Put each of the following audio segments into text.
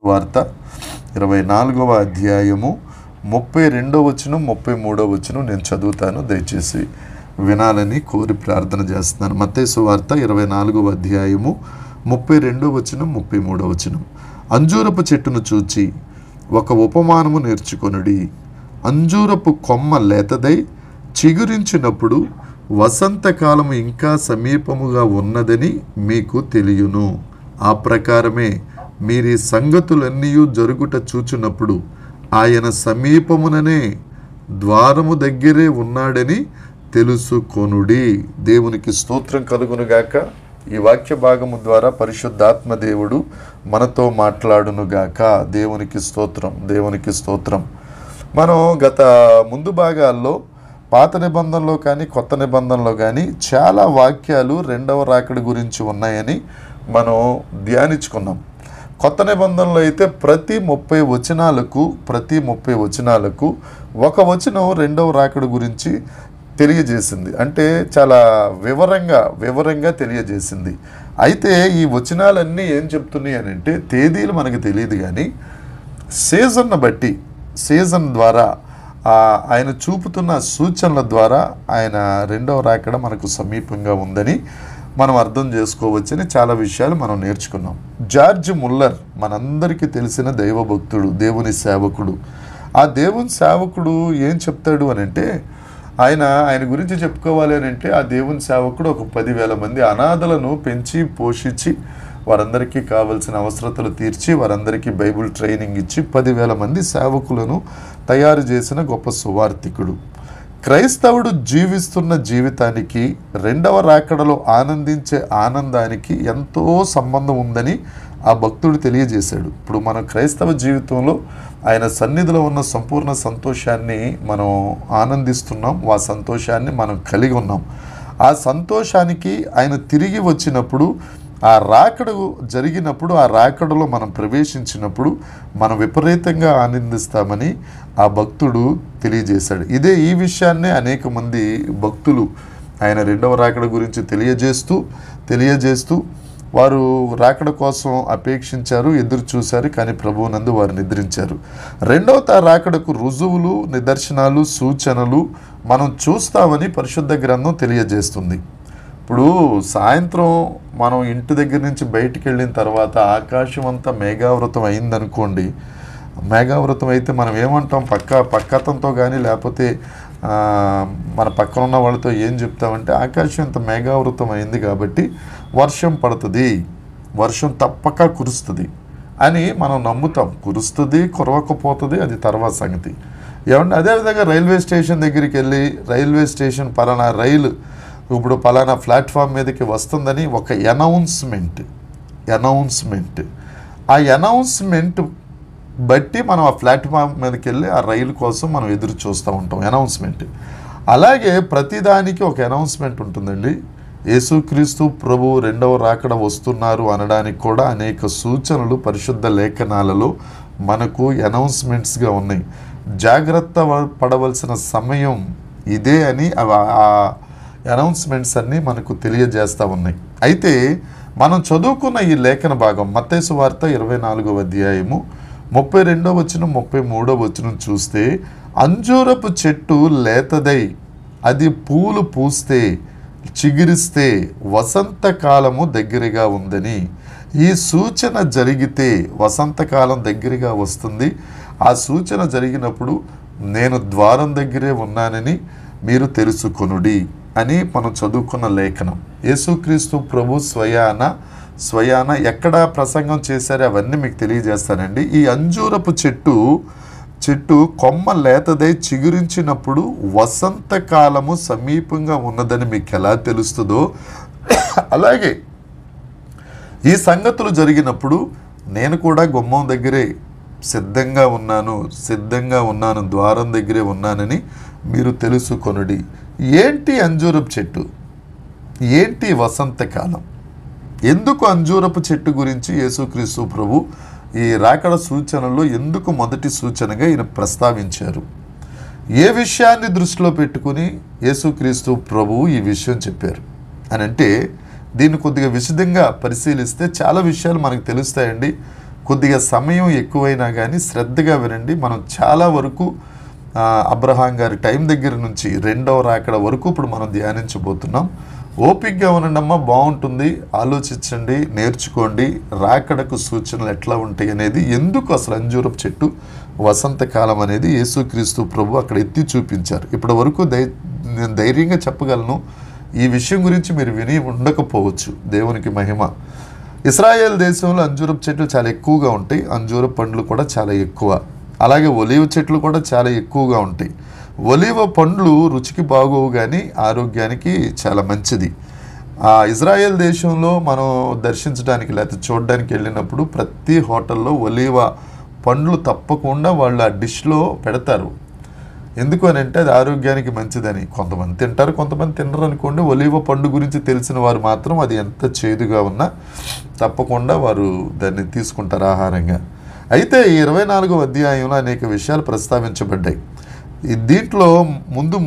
వార్త 24వ అధ్యాయము 32వ వచనం 33వ వచనం నేను చదువుతాను. దయచేసి వినాలని కోరి ప్రార్థన చేస్తున్నాను. మత్తయి వార్త 24వ అధ్యాయము 32వ వచనం 33వ వచనం. అంజూరపు చెట్టును చూచి ఒక ఉపమానము నేర్చుకొనుడి. అంజూరపు కొమ్మ లేతదై చిగురించినప్పుడు వసంతకాలము ఇంకా సమీపముగా ఉన్నదని మీకు తెలియను. ఆ ప్రకారమే మీరీ సంగతులన్నీ జరుగుట చూచున్నప్పుడు ఆయన సమీపముననే ద్వారము దగ్గరే ఉన్నాడని తెలుసుకొనుడి. దేవునికి స్తోత్రం కలుగునుగాక. ఈ వాక్య భాగము ద్వారా పరిశుద్ధాత్మ దేవుడు మనతో మాట్లాడునుగాక. దేవునికి స్తోత్రం, దేవునికి స్తోత్రం. మనం గత ముందు భాగాల్లో పాత నిబంధనలో కానీ కొత్త నిబంధనలో కానీ చాలా వాక్యాలు రెండవ రాకడ గురించి ఉన్నాయని మనం ధ్యానించుకున్నాం. కొత్త నిబంధనలో అయితే ప్రతి 30 వచనాలకు ఒక వచనం రెండవ రాకడ గురించి తెలియజేసింది. అంటే చాలా వివరంగా తెలియజేసింది. అయితే ఈ వచనాలన్నీ ఏం చెప్తున్నాయి అని అంటే తేదీలు మనకు తెలియదు, కానీ సీజన్ ద్వారా ఆయన చూపుతున్న సూచనల ద్వారా ఆయన రెండవ రాకడ మనకు సమీపంగా ఉందని మనం అర్థం చేసుకోవచ్చని చాలా విషయాలు మనం నేర్చుకున్నాం. జార్జ్ ముల్లర్ మనందరికీ తెలిసిన దైవభక్తుడు, దేవుని సేవకుడు. ఆ దేవుని సేవకుడు ఏం చెప్తాడు అని అంటే ఆయన గురించి చెప్పుకోవాలి అని అంటే ఆ దేవుని సేవకుడు ఒక 10,000 మంది అనాథలను పెంచి పోషించి వారందరికీ కావలసిన అవసరతలు తీర్చి వారందరికీ బైబుల్ ట్రైనింగ్ ఇచ్చి 10,000 మంది సేవకులను తయారు చేసిన గొప్ప సువార్థికుడు. క్రైస్తవుడు జీవిస్తున్న జీవితానికి రెండవ రాకడలో ఆనందించే ఆనందానికి ఎంతో సంబంధం ఉందని ఆ భక్తుడు తెలియజేశాడు. ఇప్పుడు మన క్రైస్తవ జీవితంలో ఆయన సన్నిధిలో ఉన్న సంపూర్ణ సంతోషాన్ని మనం ఆనందిస్తున్నాం. ఆ సంతోషాన్ని మనం కలిగి ఉన్నాం. ఆ సంతోషానికి ఆయన తిరిగి వచ్చినప్పుడు, ఆ రాకడ జరిగినప్పుడు, ఆ రాకడలో మనం ప్రవేశించినప్పుడు మనం విపరీతంగా ఆనందిస్తామని ఆ భక్తుడు తెలియజేశాడు. ఈ విషయాన్నే అనేక మంది భక్తులు ఆయన రెండవ రాకడ గురించి తెలియజేస్తూ వారు రాకడ కోసం అపేక్షించారు, ఎదురు చూశారు, కానీ ప్రభువునందు వారు నిద్రించారు. రెండవ రాకడకు రుజువులు, నిదర్శనాలు, సూచనలు మనం చూస్తామని పరిశుద్ధ గ్రంథం తెలియజేస్తుంది. ఇప్పుడు సాయంత్రం మనం ఇంటి దగ్గర నుంచి బయటికి వెళ్ళిన తర్వాత ఆకాశం అంతా మేఘావృతం అయిందనుకోండి. మేఘావృతం అయితే మనం ఏమంటాం, పక్కతంతో కానీ లేకపోతే మన పక్కన ఉన్న వాళ్ళతో ఏం చెప్తామంటే ఆకాశం ఇంత మేఘావృతం అయింది కాబట్టి వర్షం పడుతుంది, వర్షం తప్పక కురుస్తుంది అని మనం నమ్ముతాం. కురుస్తుంది, కురవకపోతుంది, అది తర్వాత సంగతి. ఏమంటే అదేవిధంగా రైల్వే స్టేషన్ దగ్గరికి వెళ్ళి రైల్వే స్టేషన్ పలానా రైలు ఇప్పుడు పలానా ప్లాట్ఫామ్ మీదకి వస్తుందని ఒక అనౌన్స్మెంట్ ఆ అనౌన్స్మెంట్ బట్టి మనం ఆ ప్లాట్ఫామ్ మీదకి వెళ్ళి ఆ రైలు కోసం మనం ఎదురు చూస్తూ ఉంటాం. అనౌన్స్మెంట్ అలాగే ప్రతిదానికి ఒక అనౌన్స్మెంట్ ఉంటుందండి. యేసుక్రీస్తు ప్రభు రెండవ రాకడ వస్తున్నారు అనడానికి కూడా అనేక సూచనలు పరిశుద్ధ లేఖనాలలో మనకు అనౌన్స్మెంట్స్గా ఉన్నాయి. జాగ్రత్త పడవలసిన సమయం ఇదే అని ఆ అనౌన్స్మెంట్స్ అన్నీ మనకు తెలియజేస్తూ ఉన్నాయి. అయితే మనం చదువుకున్న ఈ లేఖన భాగం మత్తయి వార్త 24వ అధ్యాయము 32వ వచనం 33వ వచనం చూస్తే అంజూరపు చెట్టు లేతదై అది పూలు పూస్తే చిగురిస్తే వసంతకాలము దగ్గరగా ఉందని, ఈ సూచన జరిగితే వసంతకాలం దగ్గరగా వస్తుంది. ఆ సూచన జరిగినప్పుడు నేను ద్వారం దగ్గరే ఉన్నానని మీరు తెలుసుకొనుడి అని మనం చదువుకున్న లేఖనం. యేసుక్రీస్తు ప్రభు స్వయాన ఎక్కడ ప్రసంగం చేశారో అవన్నీ మీకు తెలియజేస్తానండి. ఈ అంజూరపు చెట్టు కొమ్మ లేతదై చిగురించినప్పుడు వసంతకాలము సమీపంగా ఉన్నదని మీకు ఎలా తెలుస్తుందో అలాగే ఈ సంగతులు జరిగినప్పుడు నేను కూడా గుమ్మం దగ్గరే సిద్ధంగా ఉన్నాను, ద్వారం దగ్గరే ఉన్నానని మీరు తెలుసుకొనుడి. ఏంటి అంజూరపు చెట్టు? ఏంటి వసంతకాలం? ఎందుకు అంజూరపు చెట్టు గురించి యేసుక్రీస్తు ప్రభు ఈ రాకడ సూచనలో ఎందుకు మొదటి సూచనగా ఈయన ప్రస్తావించారు? ఏ విషయాన్ని దృష్టిలో పెట్టుకుని యేసుక్రీస్తు ప్రభు ఈ విషయం చెప్పారు అని అంటే దీన్ని కొద్దిగా విశదంగా పరిశీలిస్తే చాలా విషయాలు మనకు తెలుస్తాయండి. కొద్దిగా సమయం ఎక్కువైనా కానీ శ్రద్ధగా వినండి. మనం చాలా వరకు అబ్రహాం గారి టైం దగ్గర నుంచి రెండవ రాకడ వరకు ఇప్పుడు మనం ధ్యానించబోతున్నాం. ఓపికగా ఉండండమ్మా, బాగుంటుంది. ఆలోచించండి, నేర్చుకోండి. రాకడకు సూచనలు ఎట్లా ఉంటాయి అనేది, ఎందుకు అసలు అంజూరపు చెట్టు వసంతకాలం అనేది యేసుక్రీస్తు ప్రభు అక్కడ ఎత్తి చూపించారు. ఇప్పటి వరకు నేను ధైర్యంగా చెప్పగలను, ఈ విషయం గురించి మీరు విని ఉండకపోవచ్చు. దేవునికి మహిమ. ఇశ్రాయేల్ దేశంలో అంజూరపు చెట్లు చాలా ఎక్కువగా ఉంటాయి. అంజూరపు పండ్లు కూడా చాలా ఎక్కువ. అలాగే ఒలీవ చెట్లు కూడా చాలా ఎక్కువగా ఉంటాయి. ఒలీవ పండ్లు రుచికి బాగోవు కానీ ఆరోగ్యానికి చాలా మంచిది. ఇజ్రాయెల్ దేశంలో మనం దర్శించడానికి లేకపోతే చూడడానికి వెళ్ళినప్పుడు ప్రతి హోటల్లో ఒలీవ పండ్లు తప్పకుండా వాళ్ళు ఆ డిష్లో పెడతారు. ఎందుకు అని అంటే అది ఆరోగ్యానికి మంచిదని. కొంతమంది తింటారు, కొంతమంది తినరు అనుకోండి. ఒలీవ పండు గురించి తెలిసిన వారు మాత్రం అది ఎంత చేదుగా ఉన్నా తప్పకుండా వారు దాన్ని తీసుకుంటారు ఆహారంగా. అయితే ఈ 24వ అధ్యాయంలో అనేక విషయాలు ప్రస్తావించబడ్డాయి. దీంట్లో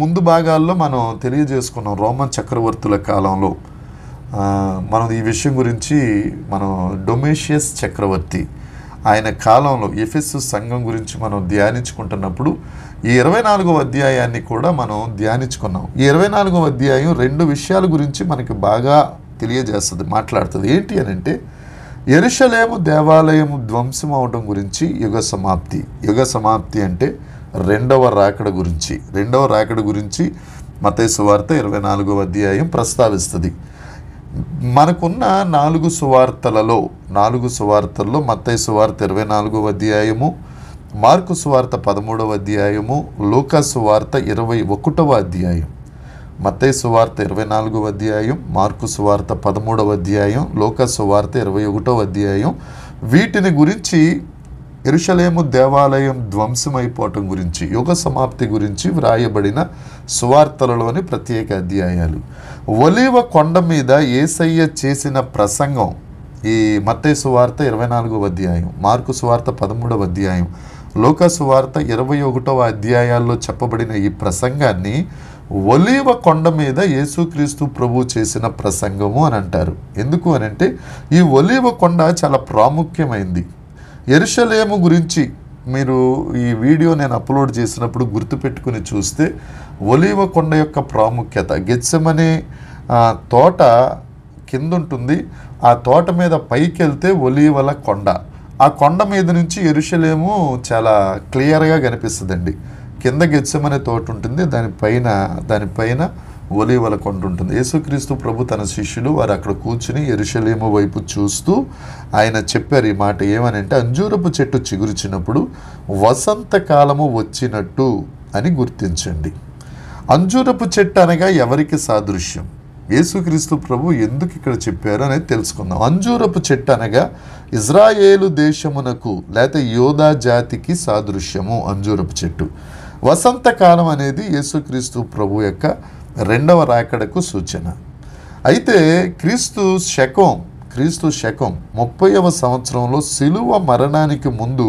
ముందు భాగాల్లో మనం తెలియజేసుకున్నాం. రోమన్ చక్రవర్తుల కాలంలో మనం ఈ విషయం గురించి డొమేషియస్ చక్రవర్తి ఆయన కాలంలో ఎఫెసు సంఘం గురించి మనం ధ్యానించుకుంటున్నప్పుడు ఈ 24వ అధ్యాయాన్ని కూడా మనం ధ్యానించుకున్నాం. ఈ 24వ అధ్యాయం 2 విషయాల గురించి మనకి బాగా తెలియజేస్తుంది, మాట్లాడుతుంది. ఏంటి అని అంటే యెరూషలేము దేవాలయము ధ్వంసం అవడం గురించి, యుగ సమాప్తి అంటే రెండవ రాకడ గురించి మత్తయి సువార్త 24వ అధ్యాయం ప్రస్తావిస్తుంది. మనకున్న 4 సువార్తల్లో మత్తయి సువార్త 24వ అధ్యాయము, మార్కు సువార్త 13వ అధ్యాయము, లూకా సువార్త 21వ అధ్యాయం. మత్తయి సువార్త 24వ అధ్యాయం, మార్కు సువార్త 13వ అధ్యాయం, లూకా సువార్త 21వ అధ్యాయం. వీటిని గురించి యెరూషలేము దేవాలయం ధ్వంసమైపోవటం గురించి, యుగ సమాప్తి గురించి వ్రాయబడిన సువార్తలలోని ప్రత్యేక అధ్యాయాలు. ఒలీవ కొండ మీద యేసయ్య చేసిన ప్రసంగం ఈ మత్తయి సువార్త 24వ అధ్యాయం, మార్కు సువార్త 13వ అధ్యాయం, లూకా సువార్త 21వ అధ్యాయాల్లో చెప్పబడిన ఈ ప్రసంగాన్ని ఒలీవ కొండ మీద యేసుక్రీస్తు ప్రభు చేసిన ప్రసంగము అని అంటారు. ఎందుకు అని అంటే ఈ ఒలీవ కొండ చాలా ప్రాముఖ్యమైంది. యెరూషలేము గురించి మీరు ఈ వీడియో నేను అప్లోడ్ చేసినప్పుడు గుర్తుపెట్టుకుని చూస్తే ఒలీవ కొండ యొక్క ప్రాముఖ్యత, గెత్సెమనే తోట కింద ఉంటుంది. ఆ తోట మీద పైకి వెళ్తే ఒలీవల కొండ. ఆ కొండ మీద నుంచి యెరూషలేము చాలా క్లియర్గా కనిపిస్తుందండి. కింద గెత్సెమనే తోట ఉంటుంది, దానిపైన ఒలీవల కొండ ఉంటుంది. యేసుక్రీస్తు ప్రభు తన శిష్యులు వారు అక్కడ కూర్చుని యెరూషలేము వైపు చూస్తూ ఆయన చెప్పారు ఈ మాట. ఏమనంటే అంజూరపు చెట్టు చిగురుచినప్పుడు వసంతకాలము వచ్చినట్టు అని గుర్తించండి. అంజూరపు చెట్టు అనగా ఎవరికి సాదృశ్యం? యేసుక్రీస్తు ప్రభు ఎందుకు ఇక్కడ చెప్పారు అనేది తెలుసుకుందాం. అంజూరపు చెట్టు అనగా ఇజ్రాయేలు దేశమునకు లేకపోతే యోధా జాతికి సాదృశ్యము అంజూరపు చెట్టు. వసంతకాలం అనేది యేసుక్రీస్తు ప్రభు యొక్క రెండవ రాకడకు సూచన. అయితే క్రీస్తు శకం 30వ సంవత్సరంలో శిలువ మరణానికి ముందు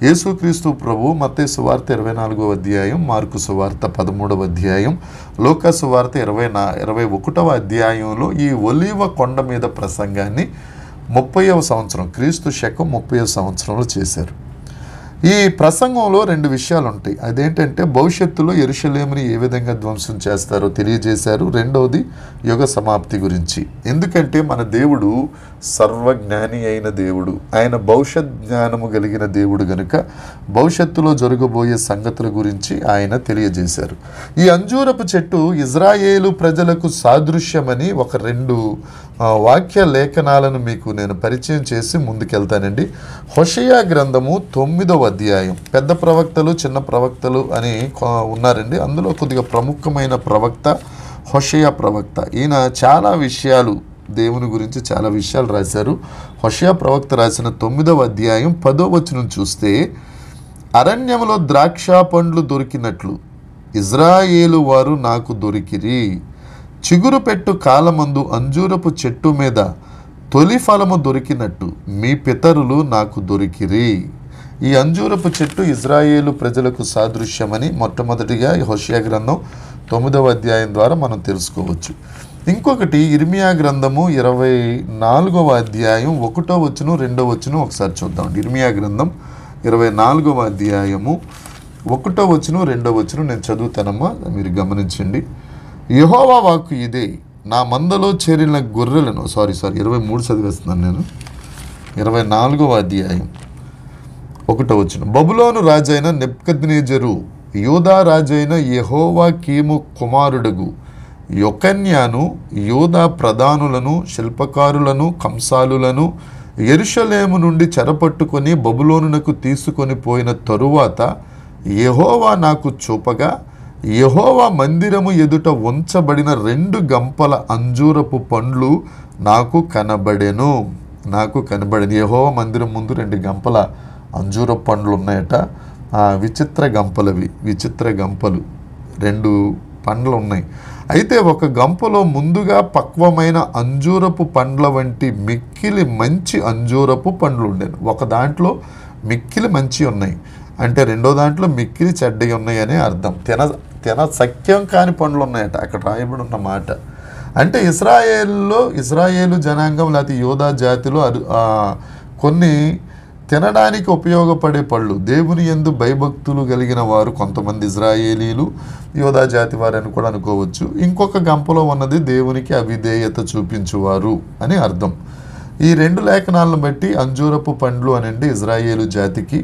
యేసుక్రీస్తు ప్రభు మత్తయి సువార్త 24వ అధ్యాయం, మార్కు సువార్త 13వ అధ్యాయం, లూకా సువార్త 21వ అధ్యాయంలో ఈ ఒలీవ కొండ మీద ప్రసంగాన్ని 30వ సంవత్సరం క్రీస్తు శకం 30వ సంవత్సరంలో చేశారు. ఈ ప్రసంగంలో 2 విషయాలు ఉంటాయి. అదేంటంటే భవిష్యత్తులో యెరూషలేముని ఏ విధంగా ధ్వంసం చేస్తారో తెలియజేశారు. రెండవది యుగ సమాప్తి గురించి. ఎందుకంటే మన దేవుడు సర్వజ్ఞాని అయిన దేవుడు, ఆయన భవిష్యత్ జ్ఞానము కలిగిన దేవుడు గనుక భవిష్యత్తులో జరగబోయే సంగతుల గురించి ఆయన తెలియజేశారు. ఈ అంజూరపు చెట్టు ఇజ్రాయేలు ప్రజలకు సాదృశ్యమని ఒక 2 వాక్య లేఖనాలను మీకు నేను పరిచయం చేసి ముందుకెళ్తానండి. హోషేయ గ్రంథము 9వ అధ్యాయం. పెద్ద ప్రవక్తలు చిన్న ప్రవక్తలు అని ఉన్నారండి. అందులో కొద్దిగా ప్రముఖమైన ప్రవక్త హోషేయ ప్రవక్త. ఈయన చాలా విషయాలు దేవుని గురించి చాలా విషయాలు రాశారు. హోషేయ ప్రవక్త రాసిన 9వ అధ్యాయం 10వ వచనం చూస్తే, అరణ్యములో ద్రాక్ష పండ్లు దొరికినట్లు ఇజ్రాయేలు వారు నాకు దొరికిరి, చిగురు పెట్టు కాలమందు అంజూరపు చెట్టు మీద తొలి ఫలము దొరికినట్టు మీ పితరులు నాకు దొరికిరి. ఈ అంజూరపు చెట్టు ఇజ్రాయేలు ప్రజలకు సాదృశ్యమని మొట్టమొదటిగా హోషేయ గ్రంథం 9వ అధ్యాయం ద్వారా మనం తెలుసుకోవచ్చు. ఇంకొకటి ఇర్మియా గ్రంథము 24వ అధ్యాయం 1వ వచనం 2వ వచనం ఒకసారి చూద్దాం. ఇర్మియా గ్రంథం 24వ అధ్యాయము 1వ వచనం 2వ వచనం నేను చదువుతానమ్మా, మీరు గమనించండి. యెహోవా వాక్కు ఇదే, నా మందలో చేరిన గొర్రెలను 23 చదివేస్తున్నాను నేను. 24వ అధ్యాయం 1వ వచనం. బబులోను రాజైన నెబుకద్నెజరు యూదా రాజైన యెహోయాకీము కుమారుడుగు యొకన్యాను యూదా ప్రధానులను శిల్పకారులను కంసాలులను యెరూషలేము నుండి చెరపట్టుకొని బబులోనునకు తీసుకొని పోయిన తరువాత యెహోవా నాకు చూపగా, యెహోవా మందిరము ఎదుట ఉంచబడిన 2 గంపల అంజూరపు పండ్లు నాకు కనబడెను. యెహోవా మందిరం ముందు 2 గంపల అంజూరపు పండ్లు ఉన్నాయట. విచిత్ర గంపలు 2 పండ్లు ఉన్నాయి. అయితే ఒక గంపలో ముందుగా పక్వమైన అంజూరపు పండ్ల వంటి మిక్కిలి మంచి అంజూరపు పండ్లు ఉండేవి. ఒక దాంట్లో మిక్కిలి మంచి ఉన్నాయి అంటే రెండో దాంట్లో మిక్కిలి చెడ్డవి ఉన్నాయి అనే అర్థం. తిన సఖ్యం కాని పండ్లు ఉన్నాయట అక్కడ రాయబడి ఉన్న మాట. అంటే ఇశ్రాయేలు జనాంగం లేకపోతే యోధా జాతిలో కొన్ని తినడానికి ఉపయోగపడే పళ్ళు, దేవుని యందు భయభక్తులు కలిగిన వారు కొంతమంది ఇశ్రాయేలీలు యోధా జాతి వారని కూడా అనుకోవచ్చు. ఇంకొక గంపలో ఉన్నది దేవునికి అవిధేయత చూపించువారు అని అర్థం. ఈ 2 లేఖనాలను బట్టి అంజూరపు పండ్లు అనండి ఇశ్రాయేలు జాతికి,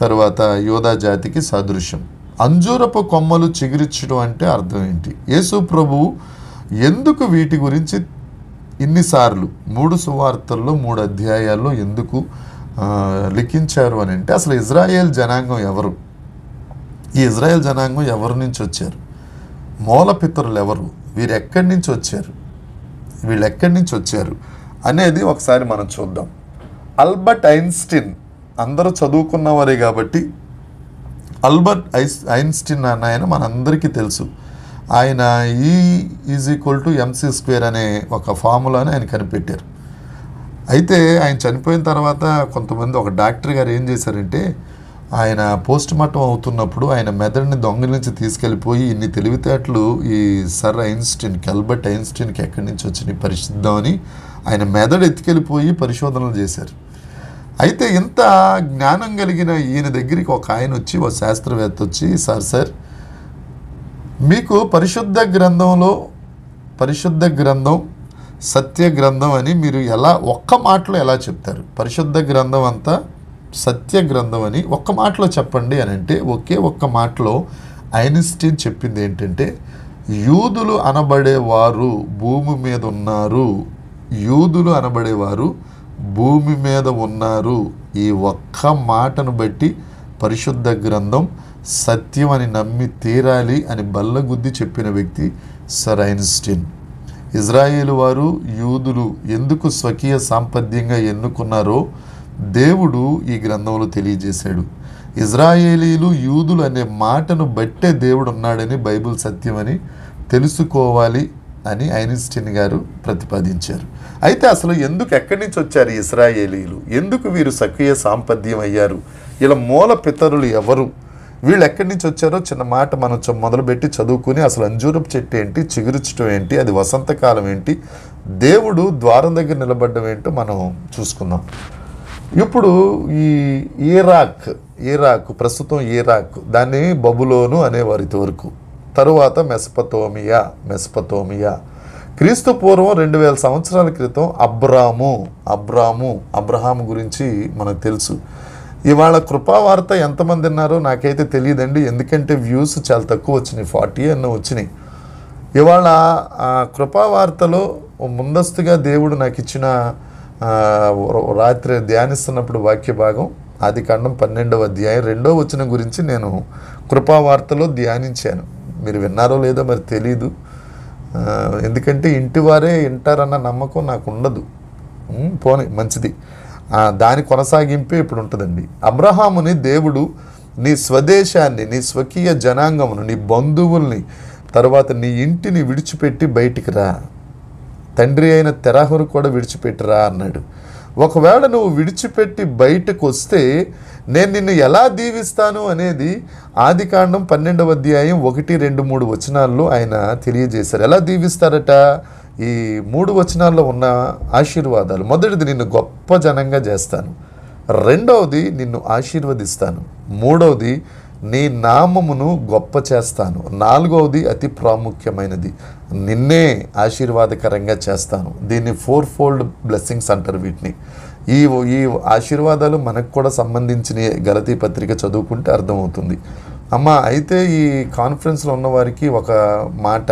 తర్వాత యోధా జాతికి సాదృశ్యం. అంజూరపు కొమ్మలు చిగురించడం అంటే అర్థం ఏంటి? యేసు ప్రభువు ఎందుకు వీటి గురించి ఇన్నిసార్లు 3 సువార్తల్లో 3 అధ్యాయాల్లో ఎందుకు లిఖించారు అని అంటే, అసలు ఇజ్రాయేల్ జనాంగం ఎవరు? ఈ ఇజ్రాయేల్ జనాంగం ఎవరి నుంచి వచ్చారు? మూల పితరులు ఎవరు? వీళ్ళు ఎక్కడి నుంచి వచ్చారు అనేది ఒకసారి మనం చూద్దాం. ఆల్బర్ట్ ఐన్స్టీన్, అందరూ చదువుకున్నవారే కాబట్టి ఆల్బర్ట్ ఐన్స్టీన్ అన్న ఆయన మనందరికీ తెలుసు. ఆయన E=mc² అనే ఒక ఫార్ములాని ఆయన కనిపెట్టారు. అయితే ఆయన చనిపోయిన తర్వాత కొంతమంది ఒక డాక్టర్ గారు ఏం చేశారంటే, ఆయన పోస్ట్ మార్టం అవుతున్నప్పుడు ఆయన మెదడుని దొంగిలించి తీసుకెళ్ళిపోయి ఇన్ని తెలివితేటలు ఈ ఆల్బర్ట్ ఐన్స్టీన్కి ఎక్కడి నుంచి వచ్చినాయి పరిశుద్ధమని ఆయన మెదడు ఎత్తుకెళ్ళిపోయి పరిశోధనలు చేశారు. అయితే ఇంత జ్ఞానం కలిగిన ఈయన దగ్గరికి ఒక ఆయన వచ్చి, ఒక శాస్త్రవేత్త వచ్చి, సార్ మీకు పరిశుద్ధ గ్రంథం సత్య గ్రంథం అని మీరు ఒక్క మాటలో ఎలా చెప్తారు? పరిశుద్ధ గ్రంథం అంతా సత్య గ్రంథం అని ఒక్క మాటలో చెప్పండి అని అంటే, ఒక్క మాటలో ఐన్స్టీన్ చెప్పింది ఏంటంటే, యూదులు అనబడేవారు భూమి మీద ఉన్నారు. ఈ ఒక్క మాటను బట్టి పరిశుద్ధ గ్రంథం సత్యం అని నమ్మి తీరాలి అని బల్లగుద్ది చెప్పిన వ్యక్తి సర్ ఐన్స్టీన్. ఇజ్రాయేలు వారు యూదులు ఎందుకు స్వకీయ సాంపద్యంగా ఎన్నుకున్నారో దేవుడు ఈ గ్రంథంలో తెలియజేశాడు. ఇజ్రాయేలీలు యూదులు అనే మాటను బట్టే దేవుడు ఉన్నాడని, బైబిల్ సత్యమని తెలుసుకోవాలి అని ఐన్స్టీన్ గారు ప్రతిపాదించారు. అయితే అసలు ఎక్కడి నుంచి వచ్చారు ఇజ్రాయేలీలు? ఎందుకు వీరు స్వకీయ సాంపద్యం అయ్యారు? ఇలా మూల పితరులు ఎవరు? వీళ్ళు ఎక్కడి నుంచి వచ్చారో చిన్న మాట మనం మొదలుపెట్టి చదువుకుని, అసలు అంజూరపు చెట్టు ఏంటి, చిగురుచటం ఏంటి, అది వసంతకాలం ఏంటి, దేవుడు ద్వారం దగ్గర నిలబడ్డం ఏంటో మనం చూసుకుందాం. ఇప్పుడు ఈ ఇరాక్ ప్రస్తుతం దాన్ని బబులోను అనేవారు ఇంతవరకు. తరువాత మెసపతోమియా. క్రీస్తు పూర్వం 2000 సంవత్సరాల క్రితం అబ్రహాము గురించి మనకు తెలుసు. ఇవాళ కృపావార్త ఎంతమంది విన్నారో నాకైతే తెలియదండి, ఎందుకంటే వ్యూస్ చాలా తక్కువ వచ్చినాయి, 40 అన్న వచ్చినాయి. ఇవాళ కృపావార్తలో ముందస్తుగా దేవుడు నాకు ఇచ్చిన రాత్రి ధ్యానిస్తున్నప్పుడు వాక్య భాగం ఆదికాండం 12వ అధ్యాయం 2వ వచనం గురించి నేను కృపావార్తలో ధ్యానించాను. మీరు విన్నారో లేదో మరి తెలీదు, ఎందుకంటే ఇంటివారే వింటారన్న నమ్మకం నాకు ఉండదు. పోనీ మంచిది, దాని కొనసాగింపే ఇప్పుడు ఉంటుందండి. అబ్రహాముని దేవుడు నీ స్వదేశాన్ని, నీ స్వకీయ జనాంగమును, నీ బంధువుల్ని, తర్వాత నీ ఇంటిని విడిచిపెట్టి బయటికి రా, తండ్రి అయిన తెరహును కూడా విడిచిపెట్టిరా అన్నాడు. ఒకవేళ నువ్వు విడిచిపెట్టి బయటకు వస్తే నేను నిన్ను ఎలా దీవిస్తాను అనేది ఆదికాండం 12వ అధ్యాయం 1, 2, 3 వచనాల్లో ఆయన తెలియజేశారు. ఎలా దీవిస్తారట? ఈ 3 వచనాల్లో ఉన్న ఆశీర్వాదాలు. మొదటిది, నిన్ను గొప్ప జనంగా చేస్తాను. రెండవది, నిన్ను ఆశీర్వదిస్తాను. మూడవది, నీ నామమును గొప్ప చేస్తాను. నాలుగవది, అతి ప్రాముఖ్యమైనది, నిన్నే ఆశీర్వాదకరంగా చేస్తాను. దీన్ని 4-fold బ్లెస్సింగ్స్ అంటారు వీటిని. ఈ ఈ ఆశీర్వాదాలు మనకు కూడా సంబంధించిన గలతీ పత్రిక చదువుకుంటే అర్థమవుతుంది. అయితే ఈ కాన్ఫరెన్స్లో ఉన్న వారికి ఒక మాట